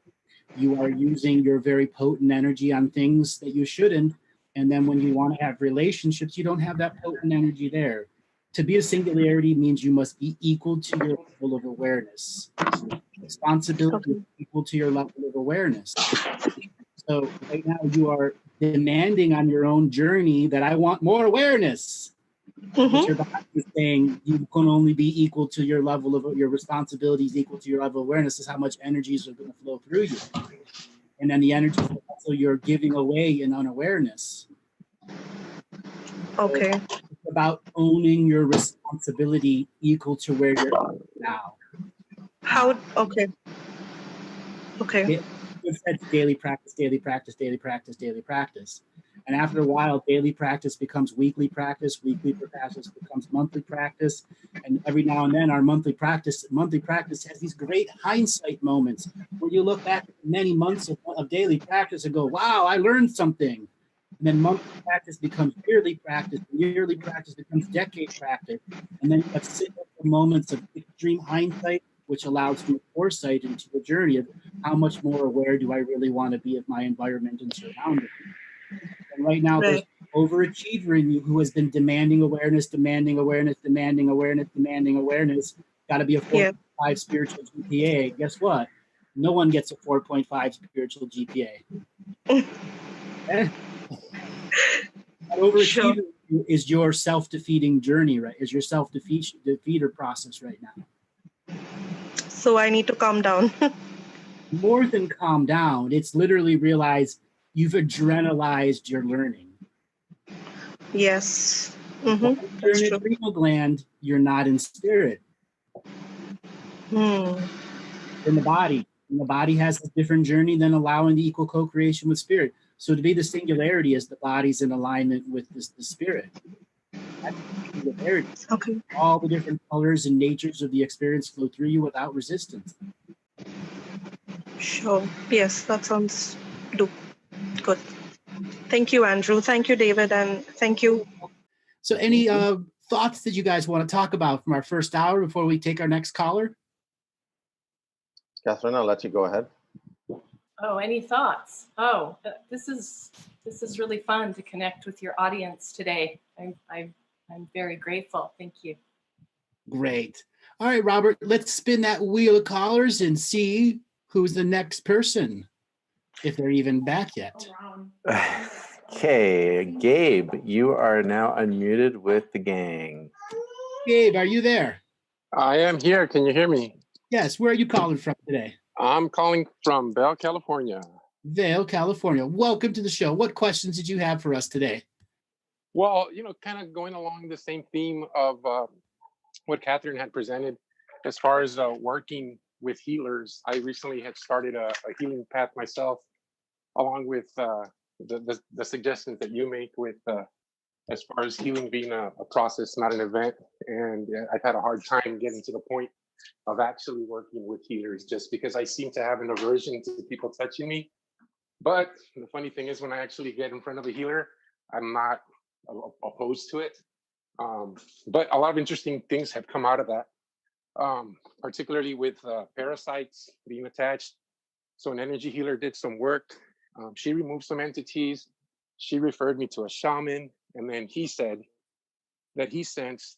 you are using your very potent energy on things that you shouldn't. And then when you want to have relationships, you don't have that potent energy there. To be a singularity means you must be equal to your level of awareness. Responsibility is equal to your level of awareness. So right now you are demanding on your own journey that I want more awareness. But your body is saying you can only be equal to your level of your responsibilities, equal to your level of awareness. Is how much energies are going to flow through you. And then the energy also you're giving away in unawareness. Okay. So it's about owning your responsibility equal to where you're at now. How? Okay. Okay. It said daily practice, daily practice, daily practice, daily practice. And after a while, daily practice becomes weekly practice becomes monthly practice. And every now and then our monthly practice has these great hindsight moments where you look back at many months of daily practice and go, wow, I learned something. And then monthly practice becomes yearly practice, and yearly practice becomes decade practice. And then you have moments of extreme hindsight, which allows you foresight into the journey of how much more aware do I really want to be of my environment and surroundings. And right now, there's an overachiever in you who has been demanding awareness. Got to be a 4.5 spiritual GPA. Guess what? No one gets a 4.5 spiritual GPA. That overachiever is your self-defeating journey, right? Is your self-defeater process right now. So I need to calm down. More than calm down, it's literally realize you've adrenalized your learning. Yes. You're in adrenal gland, you're not in spirit. In the body. And the body has a different journey than allowing the equal co-creation with spirit. So to be the singularity is the body's in alignment with the spirit. That's the singularity. Okay. All the different colors and natures of the experience flow through you without resistance. Sure. Yes, that sounds good. Thank you, Andrew. Thank you, David, and thank you. So any thoughts that you guys want to talk about from our first hour before we take our next caller? Catherine, I'll let you go ahead. Oh, any thoughts? Oh, this is really fun to connect with your audience today. I'm very grateful. Thank you. Great. All right, Robert, let's spin that wheel of callers and see who's the next person, if they're even back yet. Okay, Gabe, you are now unmuted with the gang. Gabe, are you there? I am here. Can you hear me? Yes. Where are you calling from today? I'm calling from Vail, California. Vail, California. Welcome to the show. What questions did you have for us today? Well, kind of going along the same theme of what Catherine had presented as far as working with healers. I recently had started a healing path myself, along with the suggestions that you make with as far as healing being a process, not an event. And I've had a hard time getting to the point of actually working with healers, just because I seem to have an aversion to people touching me. But the funny thing is, when I actually get in front of a healer, I'm not opposed to it. But a lot of interesting things have come out of that, particularly with parasites being attached. So an energy healer did some work. She removed some entities. She referred me to a shaman, and then he said that he sensed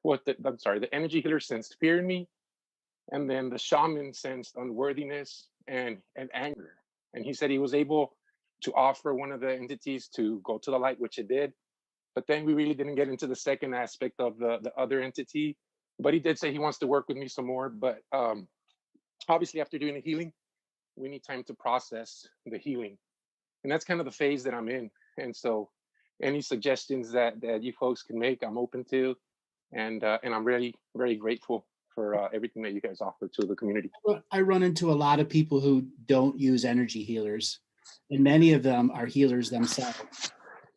the energy healer sensed fear in me, and then the shaman sensed unworthiness and anger. And he said he was able to offer one of the entities to go to the light, which it did. But then we really didn't get into the second aspect of the other entity. But he did say he wants to work with me some more. But obviously, after doing the healing, we need time to process the healing. And that's kind of the phase that I'm in. And so any suggestions that you folks can make, I'm open to. And I'm really very grateful for everything that you guys offer to the community. I run into a lot of people who don't use energy healers, and many of them are healers themselves.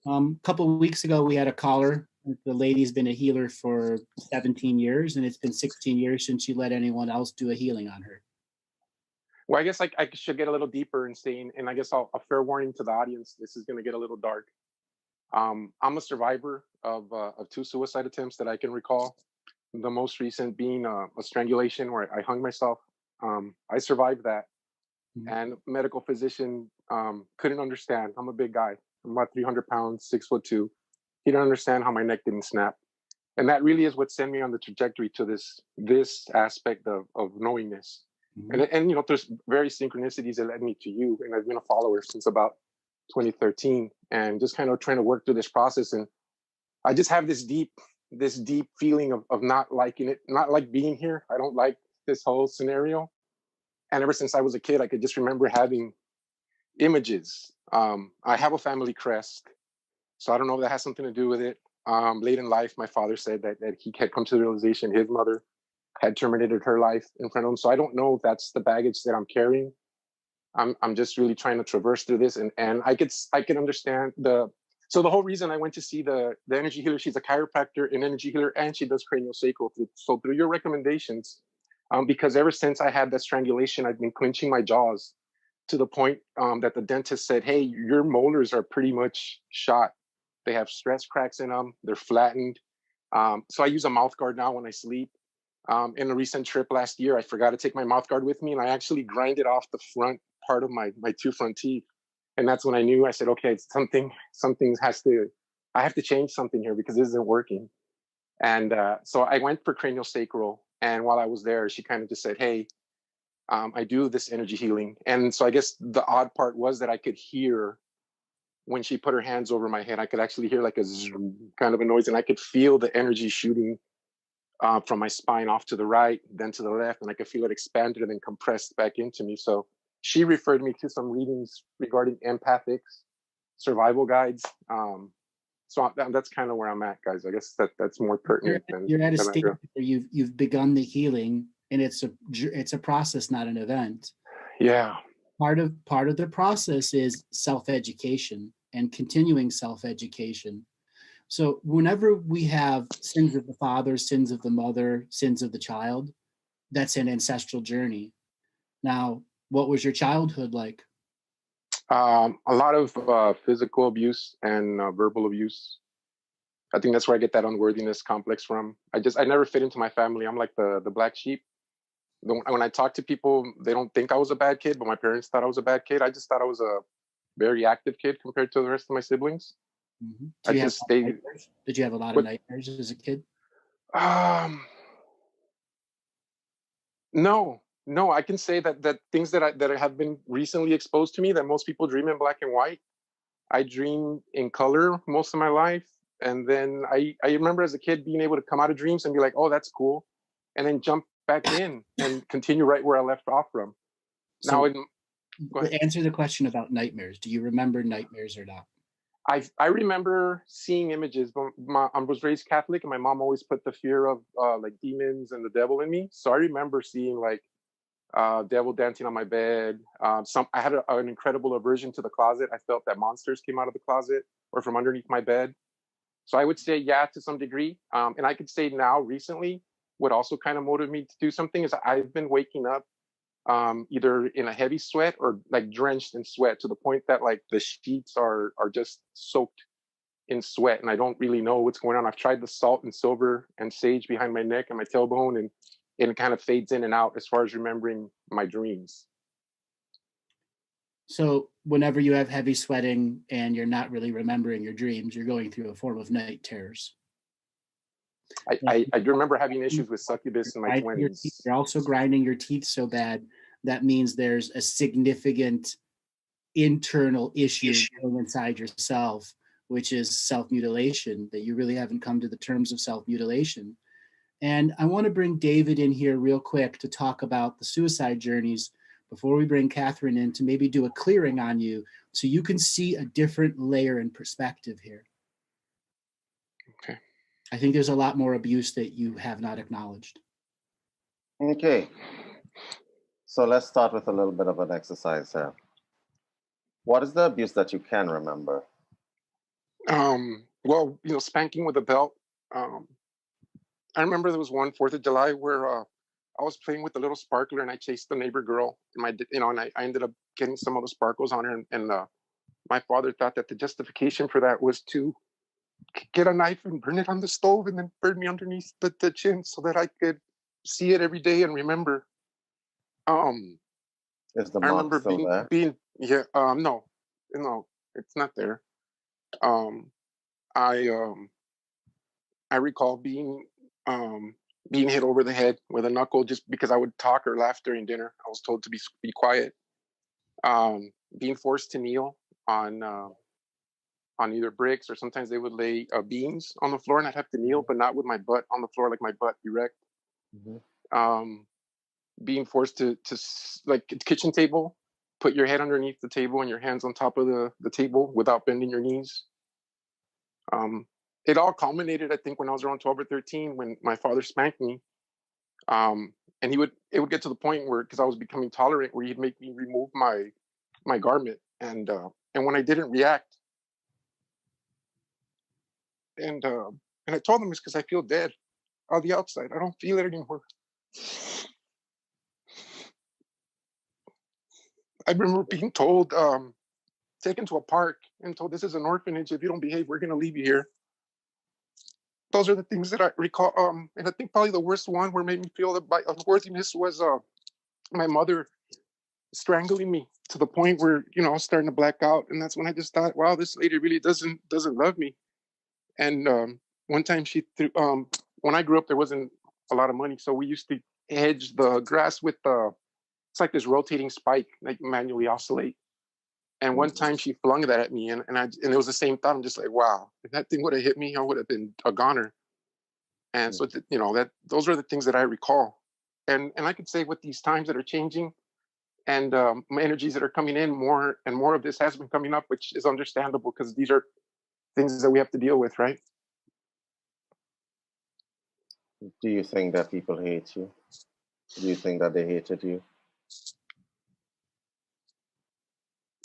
A couple of weeks ago, we had a caller. The lady's been a healer for 17 years, and it's been 16 years since she let anyone else do a healing on her. Well, I guess I should get a little deeper and saying, and I guess a fair warning to the audience, this is going to get a little dark. I'm a survivor of 2 suicide attempts that I can recall. The most recent being a strangulation where I hung myself. I survived that. Mm-hmm. And medical physician couldn't understand. I'm a big guy. I'm about 300 pounds, 6'2". He didn't understand how my neck didn't snap. And that really is what sent me on the trajectory to this aspect of knowingness. Mm-hmm. And there's various synchronicities that led me to you. And I've been a follower since about 2013, and just kind of trying to work through this process. And I just have this deep feeling of not liking it, not like being here. I don't like this whole scenario. And ever since I was a kid, I could just remember having images. I have a family crest, so I don't know if that has something to do with it. Late in life, my father said that he had come to the realization his mother had terminated her life in front of him. So I don't know if that's the baggage that I'm carrying. I'm just really trying to traverse through this, and I could understand So the whole reason I went to see the energy healer, she's a chiropractor, an energy healer, and she does craniosacral. So through your recommendations, because ever since I had that strangulation, I've been clenching my jaws to the point that the dentist said, hey, your molars are pretty much shot. They have stress cracks in them. They're flattened. So I use a mouth guard now when I sleep. In a recent trip last year, I forgot to take my mouth guard with me, and I actually grinded off the front part of my 2 front teeth. And that's when I knew. I said, okay, I have to change something here because this isn't working. And so I went for craniosacral. And while I was there, she kind of just said, hey, I do this energy healing. And so I guess the odd part was that I could hear when she put her hands over my head, I could actually hear like a zoom kind of a noise, and I could feel the energy shooting from my spine off to the right, then to the left, and I could feel it expanded and then compressed back into me. So she referred me to some readings regarding empathics, survival guides. So that's kind of where I'm at, guys. I guess that's more pertinent. You're at a stage where you've begun the healing, and it's a process, not an event. Yeah. part of the process is self-education and continuing self-education. So whenever we have sins of the father, sins of the mother, sins of the child, that's an ancestral journey. Now, what was your childhood like? A lot of physical abuse and verbal abuse. I think that's where I get that unworthiness complex from. I never fit into my family. I'm like the black sheep. When I talk to people, they don't think I was a bad kid, but my parents thought I was a bad kid. I just thought I was a very active kid compared to the rest of my siblings. Mm-hmm. Did you have a lot of nightmares as a kid? No, I can say that things that have been recently exposed to me, that most people dream in black and white, I dream in color most of my life. And then I remember as a kid being able to come out of dreams and be like, oh, that's cool, and then jump back in and continue right where I left off from. So now, go ahead. Answer the question about nightmares. Do you remember nightmares or not? I remember seeing images, but I was raised Catholic, and my mom always put the fear of like demons and the devil in me. So I remember seeing like devil dancing on my bed. I had an incredible aversion to the closet. I felt that monsters came out of the closet or from underneath my bed. So I would say, yeah, to some degree. And I could say now recently, what also kind of motivated me to do something is I've been waking up either in a heavy sweat or like drenched in sweat to the point that like the sheets are just soaked in sweat, and I don't really know what's going on. I've tried the salt and silver and sage behind my neck and my tailbone, and it kind of fades in and out as far as remembering my dreams. So whenever you have heavy sweating and you're not really remembering your dreams, you're going through a form of night terrors. I do remember having issues with succubus in my 20s. You're also grinding your teeth so bad, that means there's a significant internal issue going inside yourself, which is self-mutilation, that you really haven't come to the terms of self-mutilation. And I want to bring David in here real quick to talk about the suicide journeys before we bring Katherine in, to maybe do a clearing on you so you can see a different layer and perspective here. Okay. I think there's a lot more abuse that you have not acknowledged. Okay. So let's start with a little bit of an exercise here. What is the abuse that you can remember? Well, spanking with a belt. I remember there was one 4th of July where I was playing with a little sparkler and I chased the neighbor girl, and I ended up getting some of the sparkles on her, and my father thought that the justification for that was to get a knife and burn it on the stove and then burn me underneath the chin so that I could see it every day and remember. Is the I mark remember still there? No, it's not there. I recall being hit over the head with a knuckle just because I would talk or laugh during dinner. I was told to be quiet. Being forced to kneel on either bricks, or sometimes they would lay beams on the floor and I'd have to kneel, but not with my butt on the floor, like my butt erect. Mm-hmm. Being forced to like kitchen table, put your head underneath the table and your hands on top of the table without bending your knees. It all culminated, I think, when I was around 12 or 13, when my father spanked me. And it would get to the point where, because I was becoming tolerant, where he'd make me remove my garment. And when I didn't react, and I told him it's because I feel dead on the outside. I don't feel it anymore. I remember being told, taken to a park and told, this is an orphanage. If you don't behave, we're going to leave you here. Those are the things that I recall. And I think probably the worst one where it made me feel that my unworthiness was my mother strangling me to the point where, I was starting to black out. And that's when I just thought, wow, this lady really doesn't love me. And one time she threw, when I grew up, there wasn't a lot of money. So we used to hedge the grass with it's like this rotating spike, like manually oscillate. And one time she flung that at me, and it was the same thought. I'm just like, wow, if that thing would have hit me, I would have been a goner. And so, those are the things that I recall. And I could say with these times that are changing and energies that are coming in, more and more of this has been coming up, which is understandable because these are things that we have to deal with, right? Do you think that people hate you? Do you think that they hated you?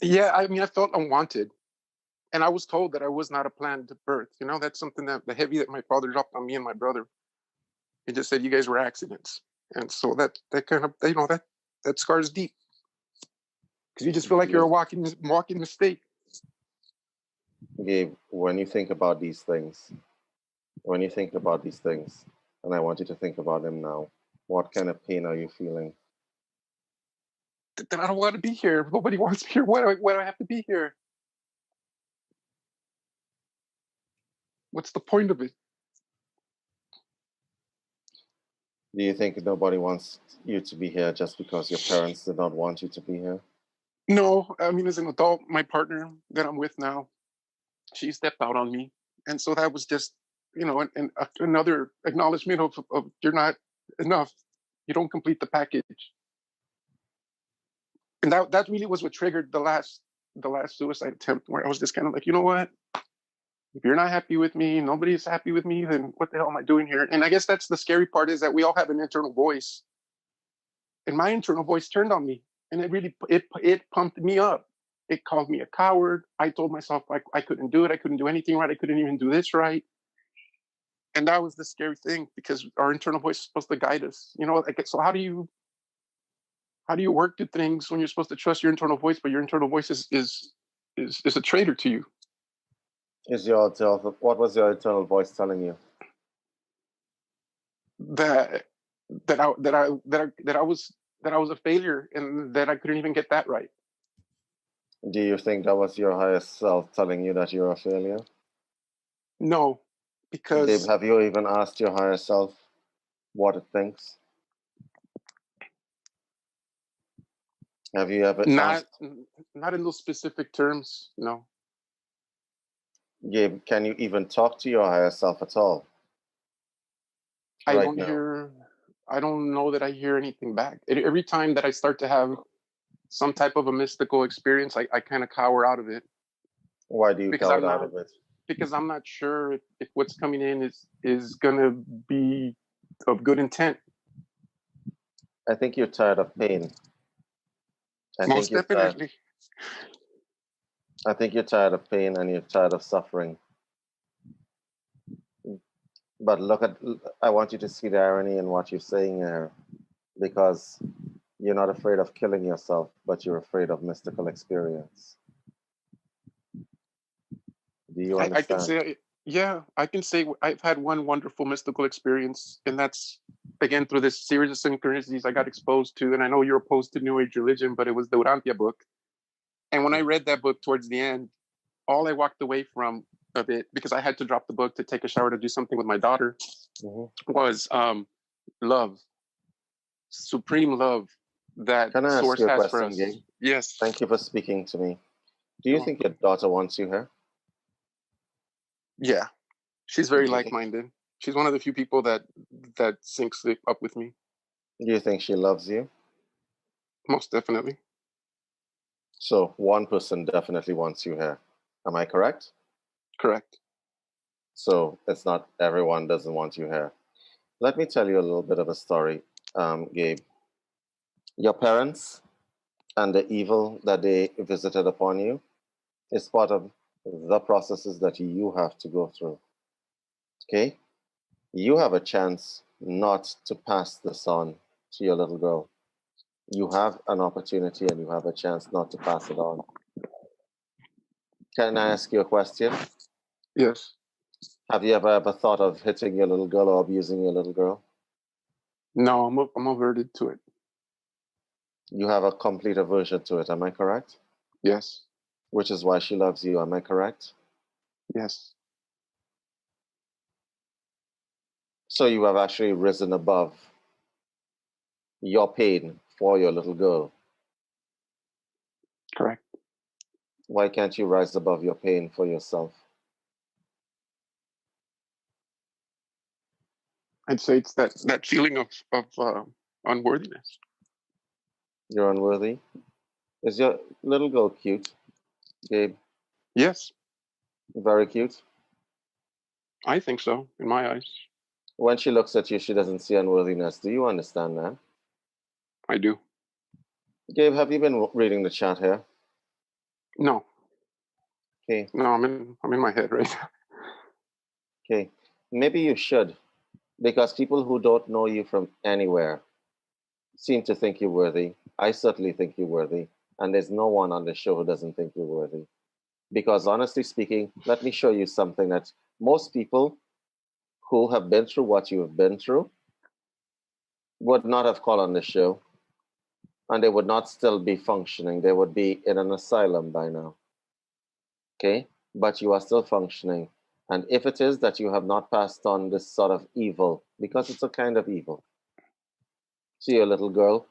Yeah, I mean, I felt unwanted. And I was told that I was not a planned birth. You know, that's something that the heavy that my father dropped on me and my brother. He just said, you guys were accidents. And so that kind of, you know, that scars deep. Because you just feel like you're a walking mistake. Gabe, when you think about these things, and I want you to think about them now, what kind of pain are you feeling? That I don't want to be here. Nobody wants me here. Why do I have to be here? What's the point of it? Do you think nobody wants you to be here just because your parents did not want you to be here? No, I mean, as an adult, my partner that I'm with now, she stepped out on me. And so that was just, you know, another acknowledgement of you're not enough. You don't complete the package. And that really was what triggered the last suicide attempt, where I was just kind of like, you know what? If you're not happy with me, nobody's happy with me, then what the hell am I doing here? And I guess that's the scary part, is that we all have an internal voice. And my internal voice turned on me, and it really it pumped me up. It called me a coward. I told myself I couldn't do it. I couldn't do anything right. I couldn't even do this right. And that was the scary thing, because our internal voice is supposed to guide us. You know, like, so how do you work through things when you're supposed to trust your internal voice, but your internal voice is a traitor to you? What was your internal voice telling you? That I was a failure, and that I couldn't even get that right. Do you think that was your higher self telling you that you're a failure? No, because Dave, have you even asked your higher self what it thinks? Have you ever not in those specific terms? No. Gabe, can you even talk to your higher self at all? I don't know that I hear anything back. Every time that I start to have some type of a mystical experience, I kind of cower out of it. Why do you cower out of it? Because I'm not sure if what's coming in is going to be of good intent. I think you're tired of pain. Most definitely. I think you're tired of pain, and you're tired of suffering. But I want you to see the irony in what you're saying here, because you're not afraid of killing yourself, but you're afraid of mystical experience. Do you understand? I can say I've had one wonderful mystical experience, and that's, again, through this series of synchronicities I got exposed to. And I know you're opposed to New Age religion, but it was the Urantia book. And when I read that book towards the end, all I walked away from of it, because I had to drop the book to take a shower to do something with my daughter, was love, supreme love that Source has for us. Gabe? Yes. Thank you for speaking to me. Do you think your daughter wants you here? Yeah, she's very like-minded. She's one of the few people that syncs up with me. Do you think she loves you? Most definitely. So one person definitely wants you here. Am I correct? Correct. So it's not everyone doesn't want you here. Let me tell you a little bit of a story, Gabe. Your parents and the evil that they visited upon you is part of the processes that you have to go through. Okay? You have a chance not to pass this on to your little girl. You have an opportunity, and you have a chance not to pass it on. Can I ask you a question? Yes. Have you ever thought of hitting your little girl or abusing your little girl? No, I'm averted to it. You have a complete aversion to it, am I correct? Yes. Which is why she loves you, am I correct? Yes. So you have actually risen above your pain for your little girl. Correct. Why can't you rise above your pain for yourself? I'd say it's that feeling of unworthiness. You're unworthy? Is your little girl cute, Gabe? Yes. Very cute? I think so, in my eyes. When she looks at you, she doesn't see unworthiness. Do you understand that? I do. Gabe, have you been reading the chat here? No. Okay. No, I'm in my head right now. Okay. Maybe you should, because people who don't know you from anywhere seem to think you're worthy. I certainly think you're worthy. And there's no one on the show who doesn't think you're worthy. Because honestly speaking, let me show you something that most people who have been through what you have been through would not have called on the show, and they would not still be functioning. They would be in an asylum by now. Okay? But you are still functioning. And if it is that you have not passed on this sort of evil, because it's a kind of evil, to your little girl,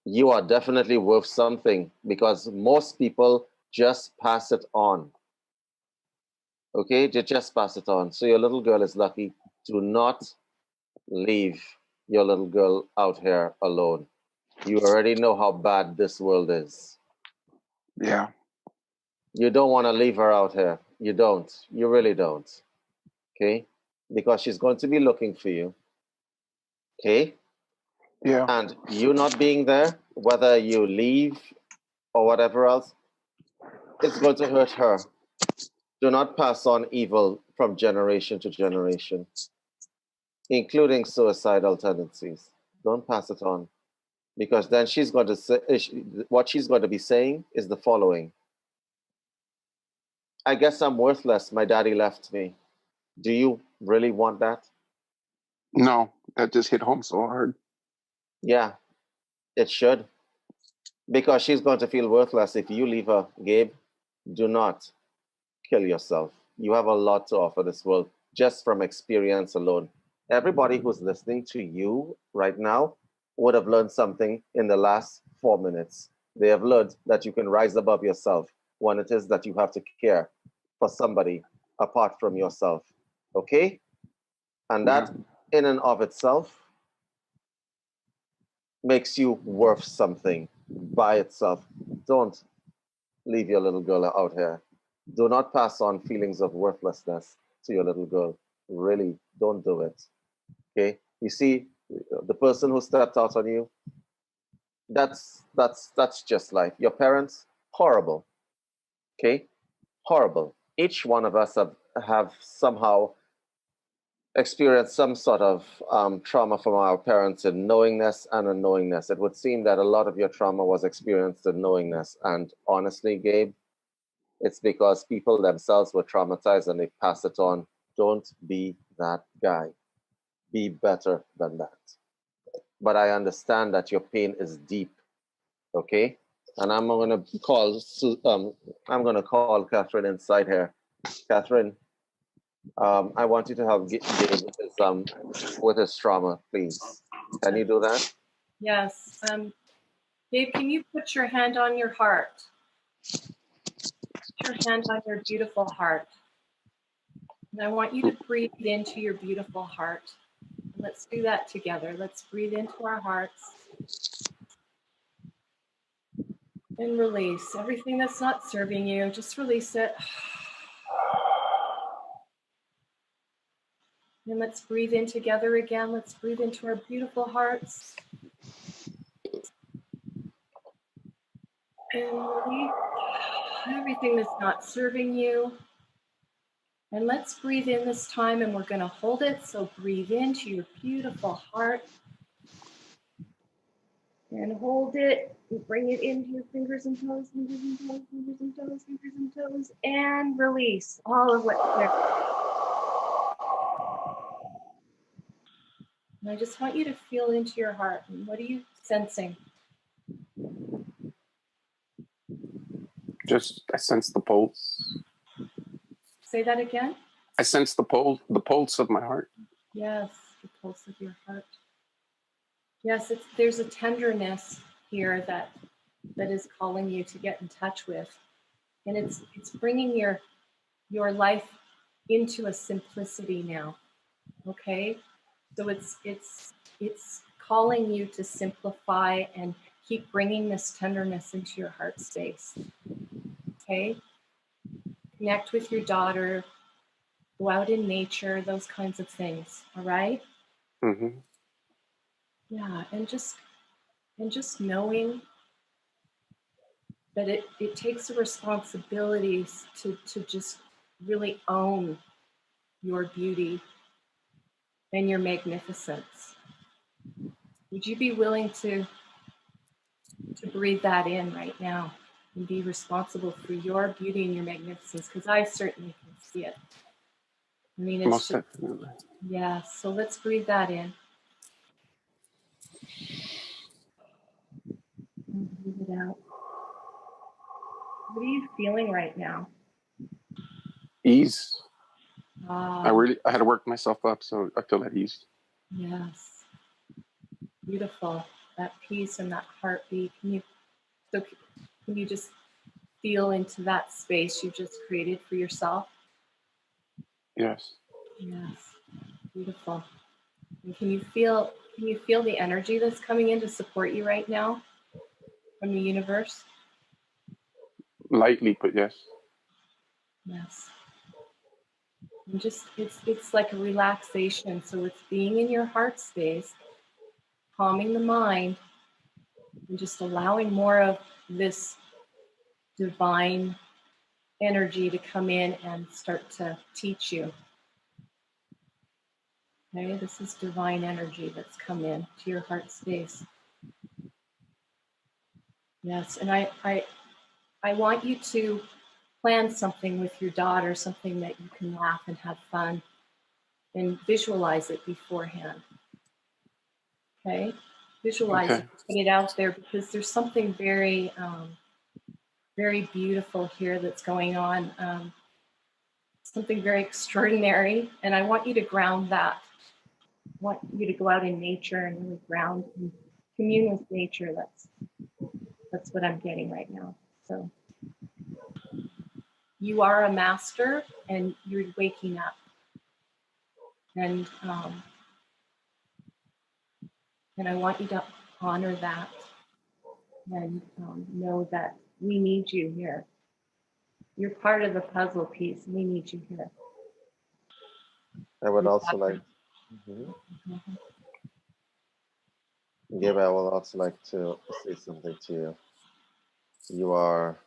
you are definitely worth something, because most people just pass it on. Okay? They just pass it on. So your little girl is lucky. Do not leave your little girl out here alone. You already know how bad this world is. Yeah. You don't want to leave her out here. You don't. You really don't. Okay? Because she's going to be looking for you. Okay? Yeah. And you not being there, whether you leave or whatever else, it's going to hurt her. Do not pass on evil from generation to generation, including suicidal tendencies. Don't pass it on. Because then she's going to say, what she's going to be saying is the following: I guess I'm worthless. My daddy left me. Do you really want that? No, that just hit home so hard. Yeah, it should. Because she's going to feel worthless if you leave her. Gabe, do not kill yourself. You have a lot to offer this world just from experience alone. Everybody who's listening to you right now would have learned something in the last 4 minutes. They have learned that you can rise above yourself when it is that you have to care for somebody apart from yourself. Okay? And that in and of itself makes you worth something by itself. Don't leave your little girl out here. Do not pass on feelings of worthlessness to your little girl. Really, don't do it. Okay? You see, the person who stepped out on you, that's just life. Your parents, horrible. Okay? Horrible. Each one of us have somehow experienced some sort of trauma from our parents in knowingness and unknowingness. It would seem that a lot of your trauma was experienced in knowingness. And honestly, Gabe, it's because people themselves were traumatized and they pass it on. Don't be that guy. Be better than that. But I understand that your pain is deep. Okay? And I'm gonna call Katherine inside here. Katherine, I want you to help Gabe with his trauma, please. Can you do that? Yes. Gabe, can you put your hand on your heart? Put your hand on your beautiful heart. And I want you to breathe into your beautiful heart. And let's do that together. Let's breathe into our hearts. And release everything that's not serving you. Just release it. And let's breathe in together again. Let's breathe into our beautiful hearts. And release everything that's not serving you. And let's breathe in this time, and we're going to hold it. So breathe into your beautiful heart. And hold it. And bring it into your fingers and toes, fingers and toes, fingers and toes, fingers and toes. And release all of what's there. And I just want you to feel into your heart. And what are you sensing? I sense the pulse. Say that again. I sense the pulse of my heart. Yes, the pulse of your heart. Yes, there's a tenderness here that is calling you to get in touch with, and it's bringing your life into a simplicity now. Okay, so it's calling you to simplify and keep bringing this tenderness into your heart space. Okay, connect with your daughter, go out in nature, those kinds of things. All right. Mm-hmm. Yeah, and just knowing But it takes a responsibility to just really own your beauty and your magnificence. Would you be willing to breathe that in right now and be responsible for your beauty and your magnificence? Because I certainly can see it. I mean, it's Most just, definitely. yeah, so let's breathe that in. And breathe it out. What are you feeling right now? Ease. I Ah, had to work myself up, so I feel at ease. yes. Beautiful. That peace and that heartbeat. Can you just feel into that space you just created for yourself? Yes. Yes. Beautiful. And can you feel the energy that's coming in to support you right now from the universe? Lightly, but yes. Yes. And just it's like a relaxation. So it's being in your heart space, calming the mind, and just allowing more of this divine energy to come in and start to teach you. Okay, this is divine energy that's come in to your heart space. Yes, and I want you to plan something with your daughter, something that you can laugh and have fun and visualize it beforehand. Okay, visualize Okay. it, put it out there, because there's something very, very beautiful here that's going on. Something very extraordinary, and I want you to ground that. I want you to go out in nature and really ground and commune with nature. That's what I'm getting right now. So you are a master, and you're waking up, and I want you to honor that and know that we need you here. You're part of the puzzle piece. We need you here. I would also like, Gabe, I would also like to say something to you. You are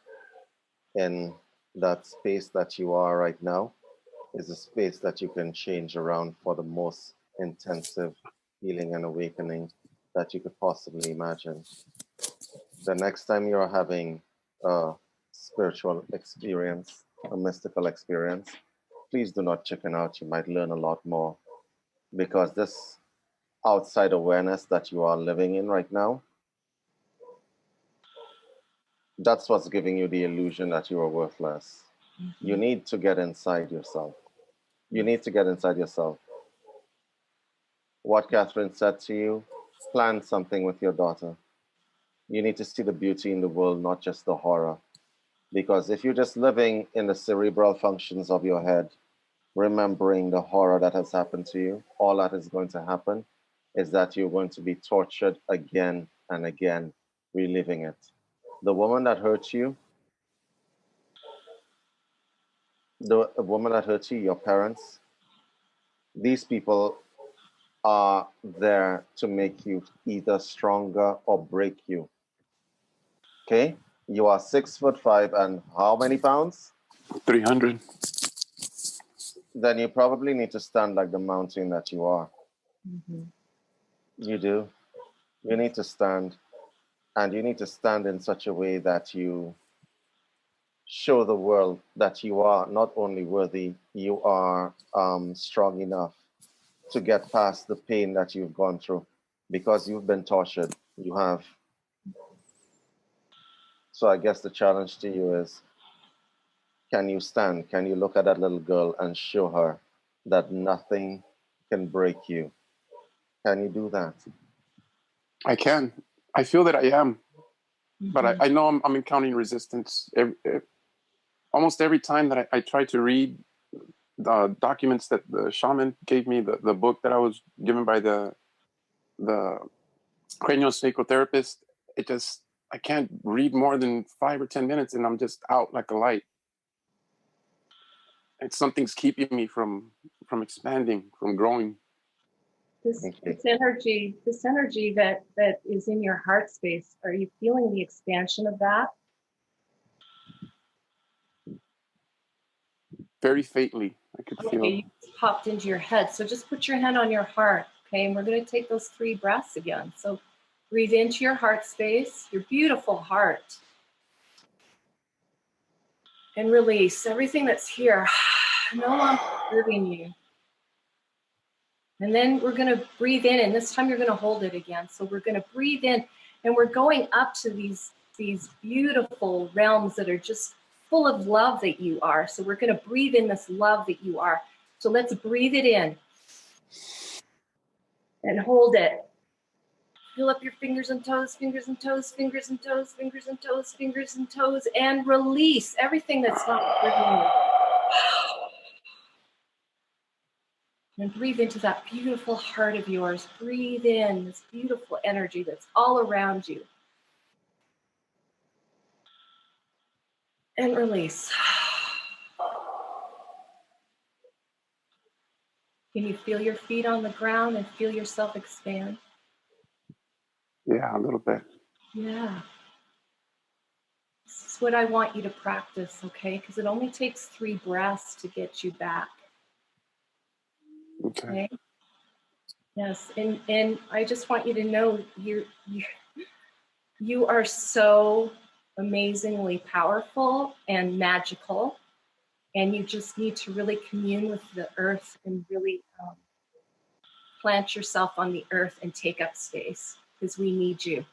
in that space that you are right now is a space that you can change around for the most intensive healing and awakening that you could possibly imagine. The next time you're having a spiritual experience, a mystical experience, please do not chicken out. You might learn a lot more, because this outside awareness that you are living in right now, that's what's giving you the illusion that you are worthless. You need to get inside yourself. You need to get inside yourself. What Katherine said to you, plan something with your daughter. You need to see the beauty in the world, not just the horror. Because if you're just living in the cerebral functions of your head, remembering the horror that has happened to you, all that is going to happen is that you're going to be tortured again and again, reliving it. The woman that hurt you, your parents, these people are there to make you either stronger or break you. Okay? You are 6'5" and how many pounds? 300. Then you probably need to stand like the mountain that you are. Mm-hmm. You do. You need to stand. And you need to stand in such a way that you show the world that you are not only worthy, you are strong enough to get past the pain that you've gone through, because you've been tortured. You have. So I guess the challenge to you is, can you stand? Can you look at that little girl and show her that nothing can break you? Can you do that? I can. I feel that I am. Mm-hmm. But I know I'm encountering resistance almost every time that I try to read the documents that the shaman gave me, the book that I was given by the craniosacral therapist. I can't read more than 5 or 10 minutes and I'm just out like a light. And something's keeping me from expanding, from growing. This energy that is in your heart space, are you feeling the expansion of that? Very faintly. I could feel. Okay, you just popped into your head. So just put your hand on your heart, okay? And we're going to take those 3 breaths again. So breathe into your heart space, your beautiful heart. And release everything that's here. No longer serving you. And then we're going to breathe in, and this time you're going to hold it again. So we're going to breathe in, and we're going up to these beautiful realms that are just full of love that you are. So we're going to breathe in this love that you are. So let's breathe it in and hold it. Fill up your fingers and toes, fingers and toes, fingers and toes, fingers and toes, fingers and toes, and release everything that's not serving you. And breathe into that beautiful heart of yours. Breathe in this beautiful energy that's all around you. And release. Can you feel your feet on the ground and feel yourself expand? Yeah, a little bit. Yeah. This is what I want you to practice, okay? Because it only takes 3 breaths to get you back. Okay. Yes, and I just want you to know you are so amazingly powerful and magical, and you just need to really commune with the earth and really plant yourself on the earth and take up space, because we need you.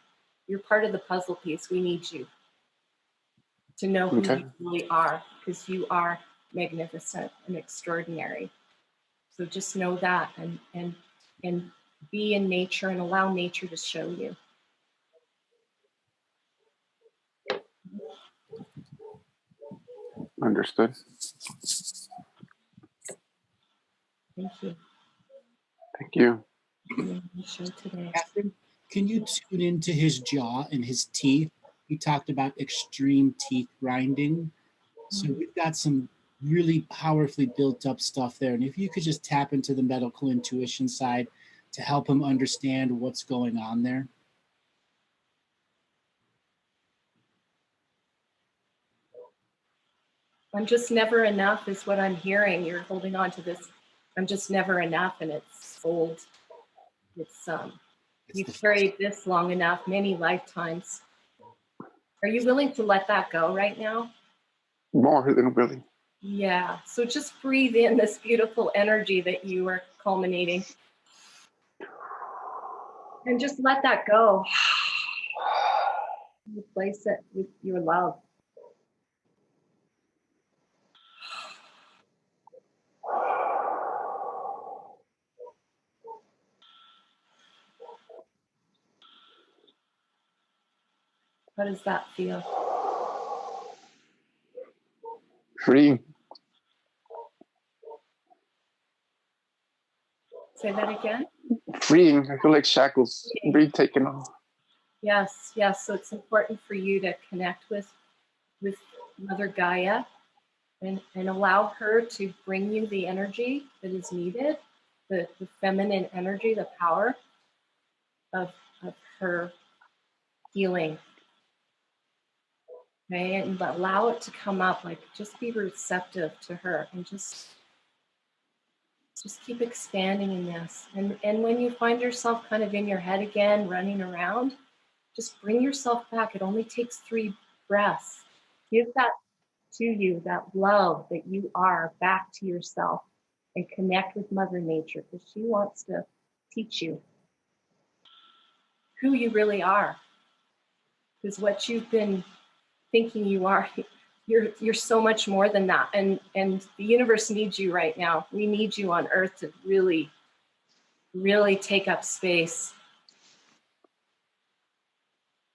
You're part of the puzzle piece. We need you to know who you really are, because you are magnificent and extraordinary. So just know that, and be in nature and allow nature to show you. Understood. Thank you. Thank you. Show today. Catherine, can you tune into his jaw and his teeth? He talked about extreme teeth grinding. So we've got some really powerfully built up stuff there. And if you could just tap into the medical intuition side to help him understand what's going on there. I'm just never enough is what I'm hearing. You're holding on to this. I'm just never enough, and it's old. It's you've carried this long enough, many lifetimes. Are you willing to let that go right now? More than willing. Yeah. So just breathe in this beautiful energy that you are culminating, and just let that go. Replace it with your love. How does that feel? Free. Say that again. Freeing. I feel like shackles being taken off. Yes, yes. So it's important for you to connect with Mother Gaia and allow her to bring you the energy that is needed, the feminine energy, the power of her healing. Okay, and allow it to come up. Like, just be receptive to her and just keep expanding in this. And when you find yourself kind of in your head again, running around, just bring yourself back. It only takes 3 breaths. Give that to you, that love that you are, back to yourself, and connect with Mother Nature, because she wants to teach you who you really are. Because what you've been thinking you are, you're so much more than that. And the universe needs you right now. We need you on Earth to really, really take up space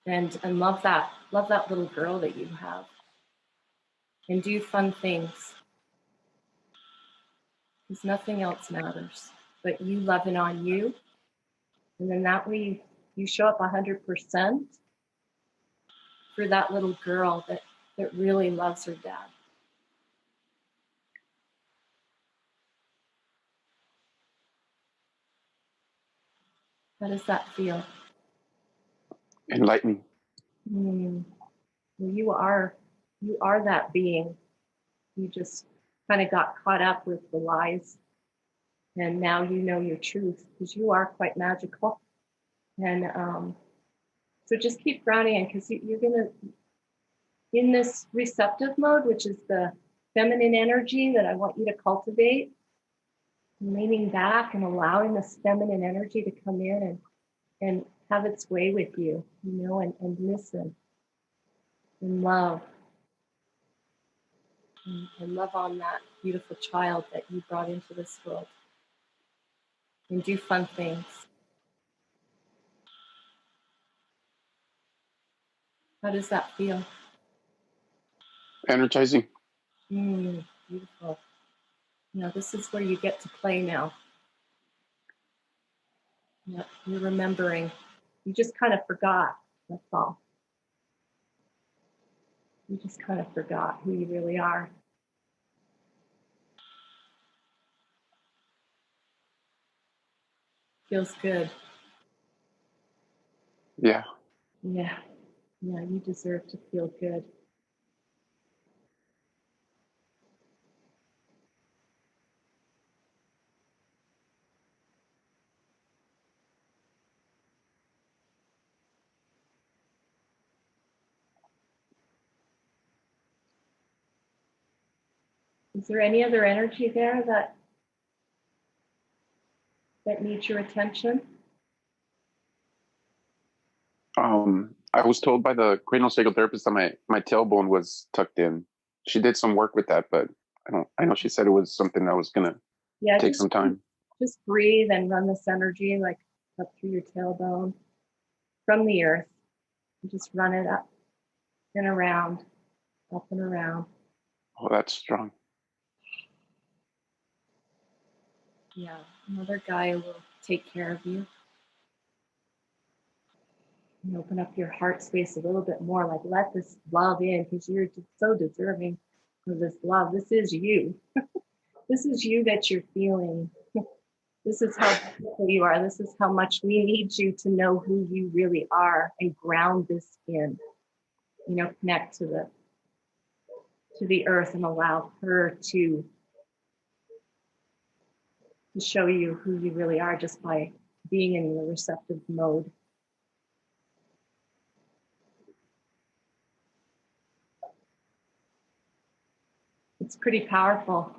and love that little girl that you have, and do fun things, because nothing else matters but you loving on you. And then that way you show up 100% for that little girl that really loves her dad. How does that feel? Enlightening. Well, you are that being. You just kind of got caught up with the lies. And now you know your truth, because you are quite magical. And so just keep grounding in, because you're going to, in this receptive mode, which is the feminine energy that I want you to cultivate, leaning back and allowing this feminine energy to come in and have its way with you, you know, and listen and love. And love on that beautiful child that you brought into this world. And do fun things. How does that feel? Energizing. Beautiful. Now this is where you get to play now. Yep, you're remembering. You just kind of forgot, that's all. You just kind of forgot who you really are. Feels good. Yeah. Yeah, you deserve to feel good. Is there any other energy there that needs your attention? I was told by the cranial sacral therapist that my tailbone was tucked in. She did some work with that, but I know she said it was something that was gonna take some time. Just breathe and run this energy like up through your tailbone from the earth. And just run it up and around, up and around. Oh, that's strong. Yeah, another guy will take care of you. And open up your heart space a little bit more, like let this love in, because you're so deserving of this love. This is you. This is you that you're feeling. This is how beautiful you are. This is how much we need you to know who you really are and ground this in. You know, connect to the earth and allow her to show you who you really are just by being in the receptive mode. It's pretty powerful.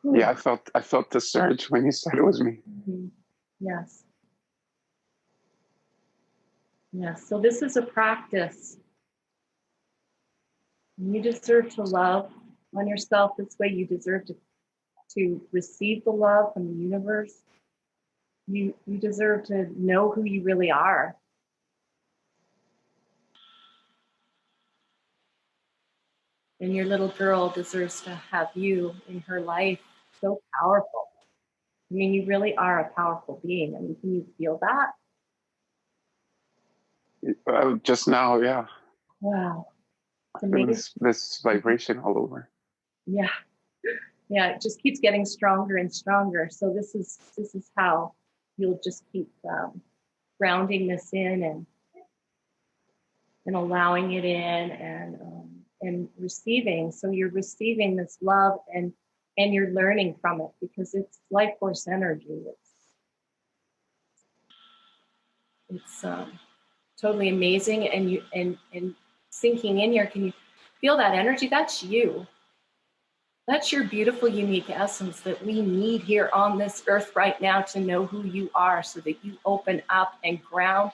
Yeah, I felt the surge when you said it was me. Mm-hmm. Yes. Yes. So this is a practice. You deserve to love on yourself this way. You deserve to receive the love from the universe. You deserve to know who you really are. And your little girl deserves to have you in her life. So powerful. I mean, you really are a powerful being. I mean, can you feel that? Just now, yeah. Wow. It's amazing. This vibration all over. Yeah. Yeah, it just keeps getting stronger and stronger. So this is how you'll just keep grounding this in and allowing it in and receiving. So you're receiving this love and you're learning from it, because it's life force energy. It's totally amazing, and sinking in here. Can you feel that energy? That's you. That's your beautiful, unique essence that we need here on this earth right now to know who you are, so that you open up and ground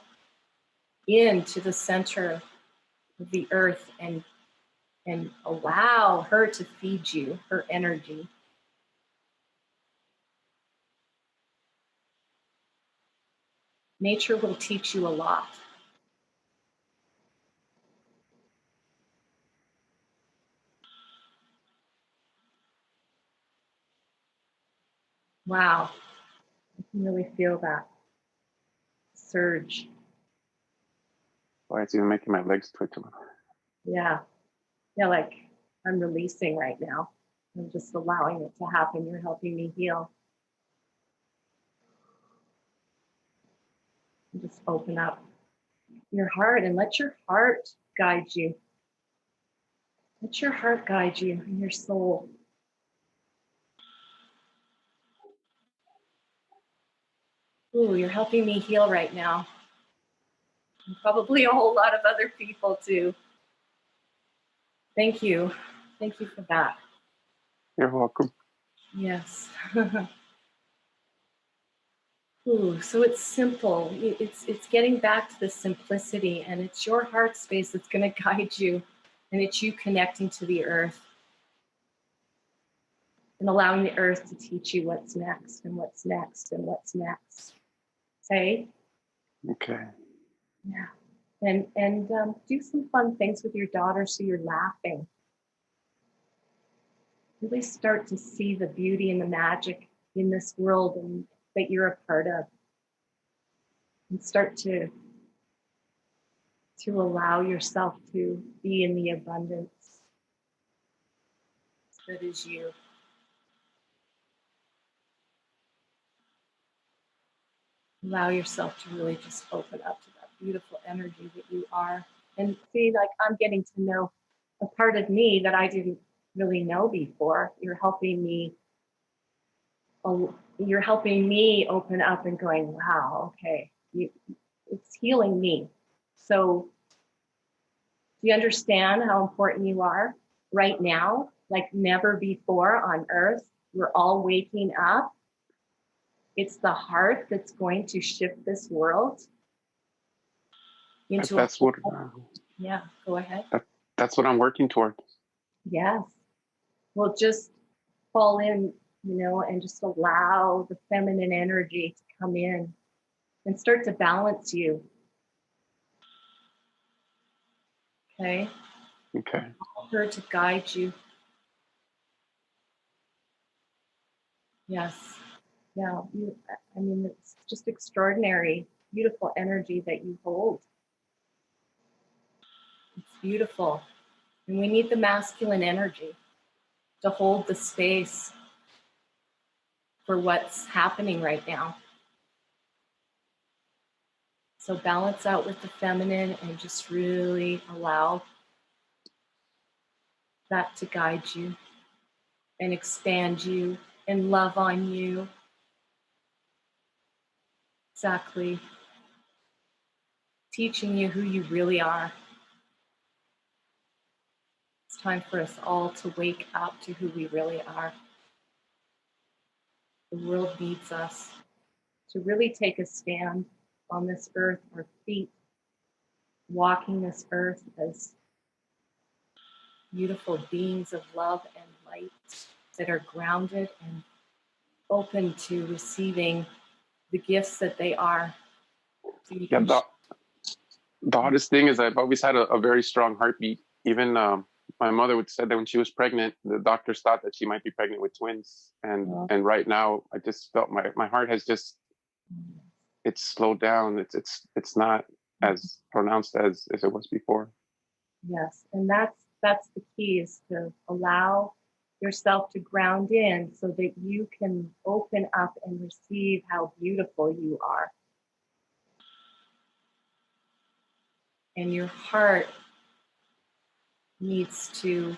into the center of the earth and allow her to feed you her energy. Nature will teach you a lot. Wow, I can really feel that surge. Why, it's even making my legs twitch a little. Yeah, like I'm releasing right now. I'm just allowing it to happen. You're helping me heal. And just open up your heart and let your heart guide you. Let your heart guide you and your soul. Ooh, you're helping me heal right now. And probably a whole lot of other people too. Thank you. Thank you for that. You're welcome. Yes. Ooh, so it's simple. It's getting back to the simplicity, and it's your heart space that's going to guide you, and it's you connecting to the earth and allowing the earth to teach you what's next and what's next and what's next. Okay? Okay. Yeah. And do some fun things with your daughter so you're laughing. Really start to see the beauty and the magic in this world and that you're a part of. And start to allow yourself to be in the abundance that is you. Allow yourself to really just open up to that beautiful energy that you are. And see, like, I'm getting to know a part of me that I didn't really know before. You're helping me open up and going, wow, okay, it's healing me. So do you understand how important you are right now? Like never before on earth, we're all waking up. It's the heart that's going to shift this world into That's what. Yeah, go ahead. That's what I'm working toward. Yes. Well, just fall in, and just allow the feminine energy to come in and start to balance you. Okay? Okay. Allow her to guide you. Yes. Yeah. It's just extraordinary, beautiful energy that you hold. It's beautiful. And we need the masculine energy to hold the space for what's happening right now. So balance out with the feminine and just really allow that to guide you and expand you and love on you. Exactly. Teaching you who you really are. It's time for us all to wake up to who we really are. The world needs us to really take a stand on this earth, our feet, walking this earth as beautiful beings of love and light that are grounded and open to receiving the gifts that they are. So you Yeah, can the hardest thing is I've always had a very strong heartbeat. Even my mother would say that when she was pregnant, the doctors thought that she might be pregnant with twins. And right now, I just felt my heart has just, it's slowed down. It's not as pronounced as it was before. Yes, and that's the key, is to allow yourself to ground in so that you can open up and receive how beautiful you are. And your heart needs to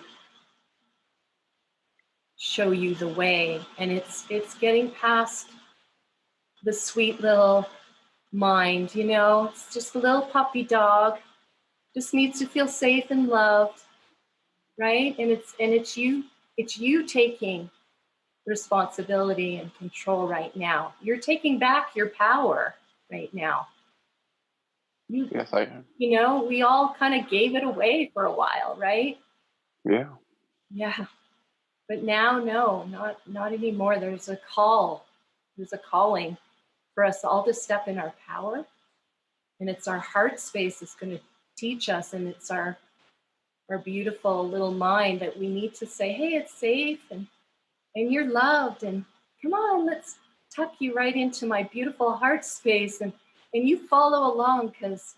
show you the way, and it's getting past the sweet little mind, it's just a little puppy dog, just needs to feel safe and loved, right? And it's you taking responsibility and control right now. You're taking back your power right now. Yes, I am. We all kind of gave it away for a while, right? Yeah. Yeah. But now, no, not anymore. There's a call. There's a calling for us all to step in our power. And it's our heart space that's going to teach us. And it's our beautiful little mind that we need to say, hey, it's safe and you're loved. And come on, let's tuck you right into my beautiful heart space. And you follow along because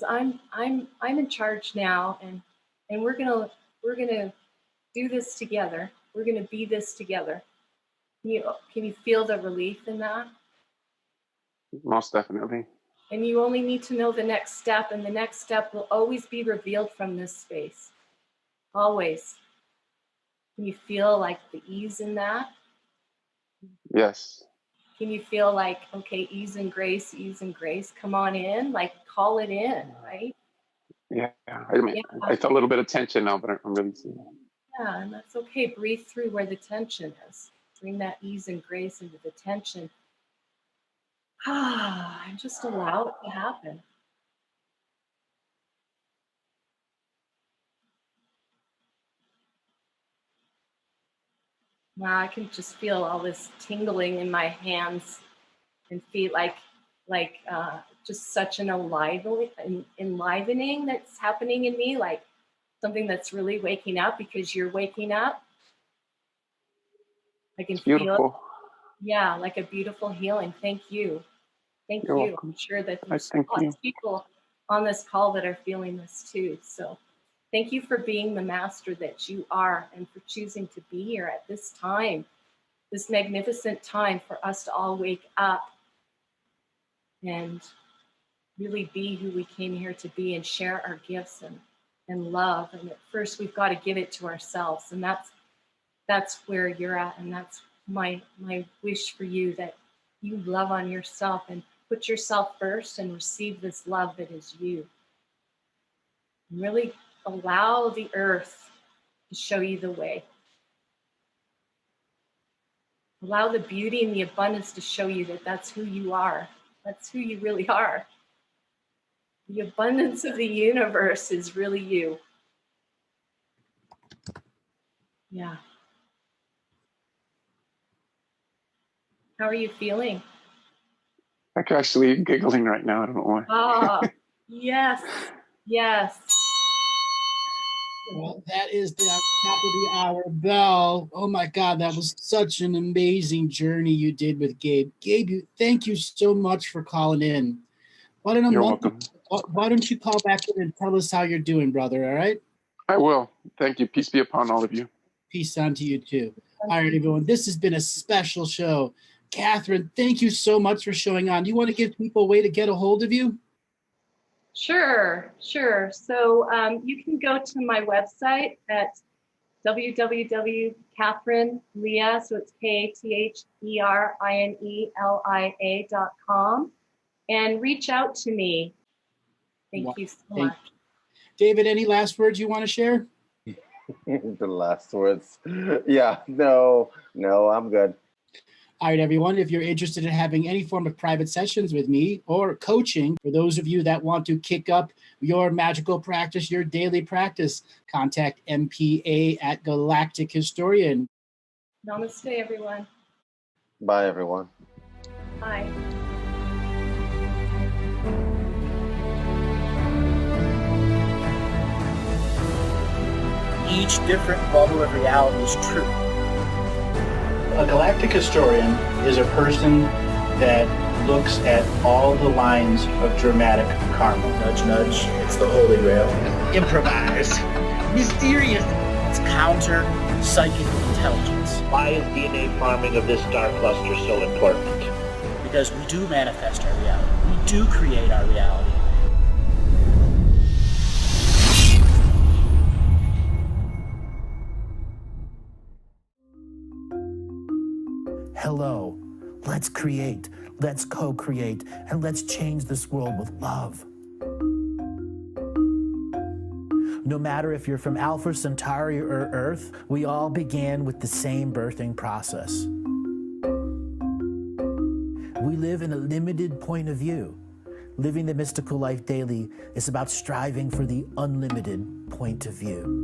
I'm in charge now. And we're gonna do this together. We're going to be this together. Can you feel the relief in that? Most definitely. And you only need to know the next step, and the next step will always be revealed from this space. always. Can you feel like the ease in that? Yes. Can you feel like, okay, ease and grace, come on in, like call it in, right? Yeah. I mean, Yeah. I felt a little bit of tension now, but I'm really seeing it. Yeah, and that's okay. Breathe through where the tension is. Bring that ease and grace into the tension. And just allow it to happen. Now I can just feel all this tingling in my hands and feet, like just such an enlivening that's happening in me, like something that's really waking up because you're waking up. I can feel it. Yeah, like a beautiful healing. Thank you. Thank you. Welcome. I'm sure that there's Thank lots you. of people on this call that are feeling this too. So thank you for being the master that you are and for choosing to be here at this time, this magnificent time for us to all wake up and really be who we came here to be and share our gifts and love. And at first we've got to give it to ourselves. And that's where you're at. And that's my wish for you, that you love on yourself and put yourself first and receive this love that is you. And really allow the earth to show you the way. Allow the beauty and the abundance to show you that that's who you are. That's who you really are. The abundance of the universe is really you. Yeah. How are you feeling? I'm actually giggling right now. I don't know why. Ah, yes, yes. Well, that is the top of the hour bell. Oh my God, that was such an amazing journey you did with Gabe. Gabe, thank you so much for calling in. You're welcome. Why don't you call back in and tell us how you're doing, brother, all right? I will. Thank you. Peace be upon all of you. Peace unto you too. All right, everyone. This has been a special show. Katherine, thank you so much for showing on. Do you want to give people a way to get a hold of you? Sure. So you can go to my website at www.KatherineLia, so it's KatherineLia.com, and reach out to me. Thank you so much. David, any last words you want to share? The last words. Yeah, no, I'm good. All right, everyone, if you're interested in having any form of private sessions with me or coaching, for those of you that want to kick up your magical practice, your daily practice, contact MPA at Galactic Historian. Namaste, everyone. Bye, everyone. Bye. Each different bubble of reality is true. A galactic historian is a person that looks at all the lines of dramatic karma. Nudge, nudge, it's the Holy Grail. Improvise. Mysterious. It's counter psychic intelligence. Why is DNA farming of this star cluster so important? Because we do manifest our reality. We do create our reality. Hello, let's create, let's co-create, and let's change this world with love. No matter if you're from Alpha Centauri or Earth, we all began with the same birthing process. We live in a limited point of view. Living the mystical life daily is about striving for the unlimited point of view.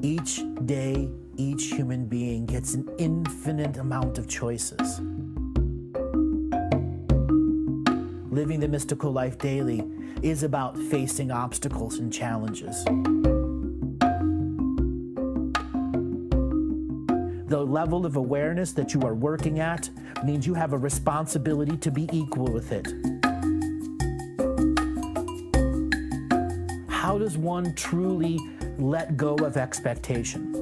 Each day, each human being gets an infinite amount of choices. Living the mystical life daily is about facing obstacles and challenges. The level of awareness that you are working at means you have a responsibility to be equal with it. How does one truly let go of expectation?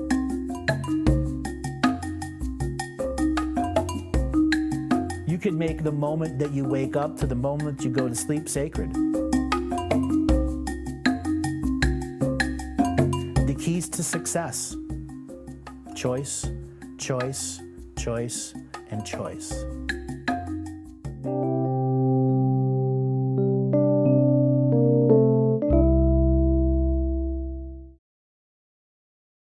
You can make the moment that you wake up to the moment you go to sleep sacred. Keys to success: choice, choice, choice, and choice.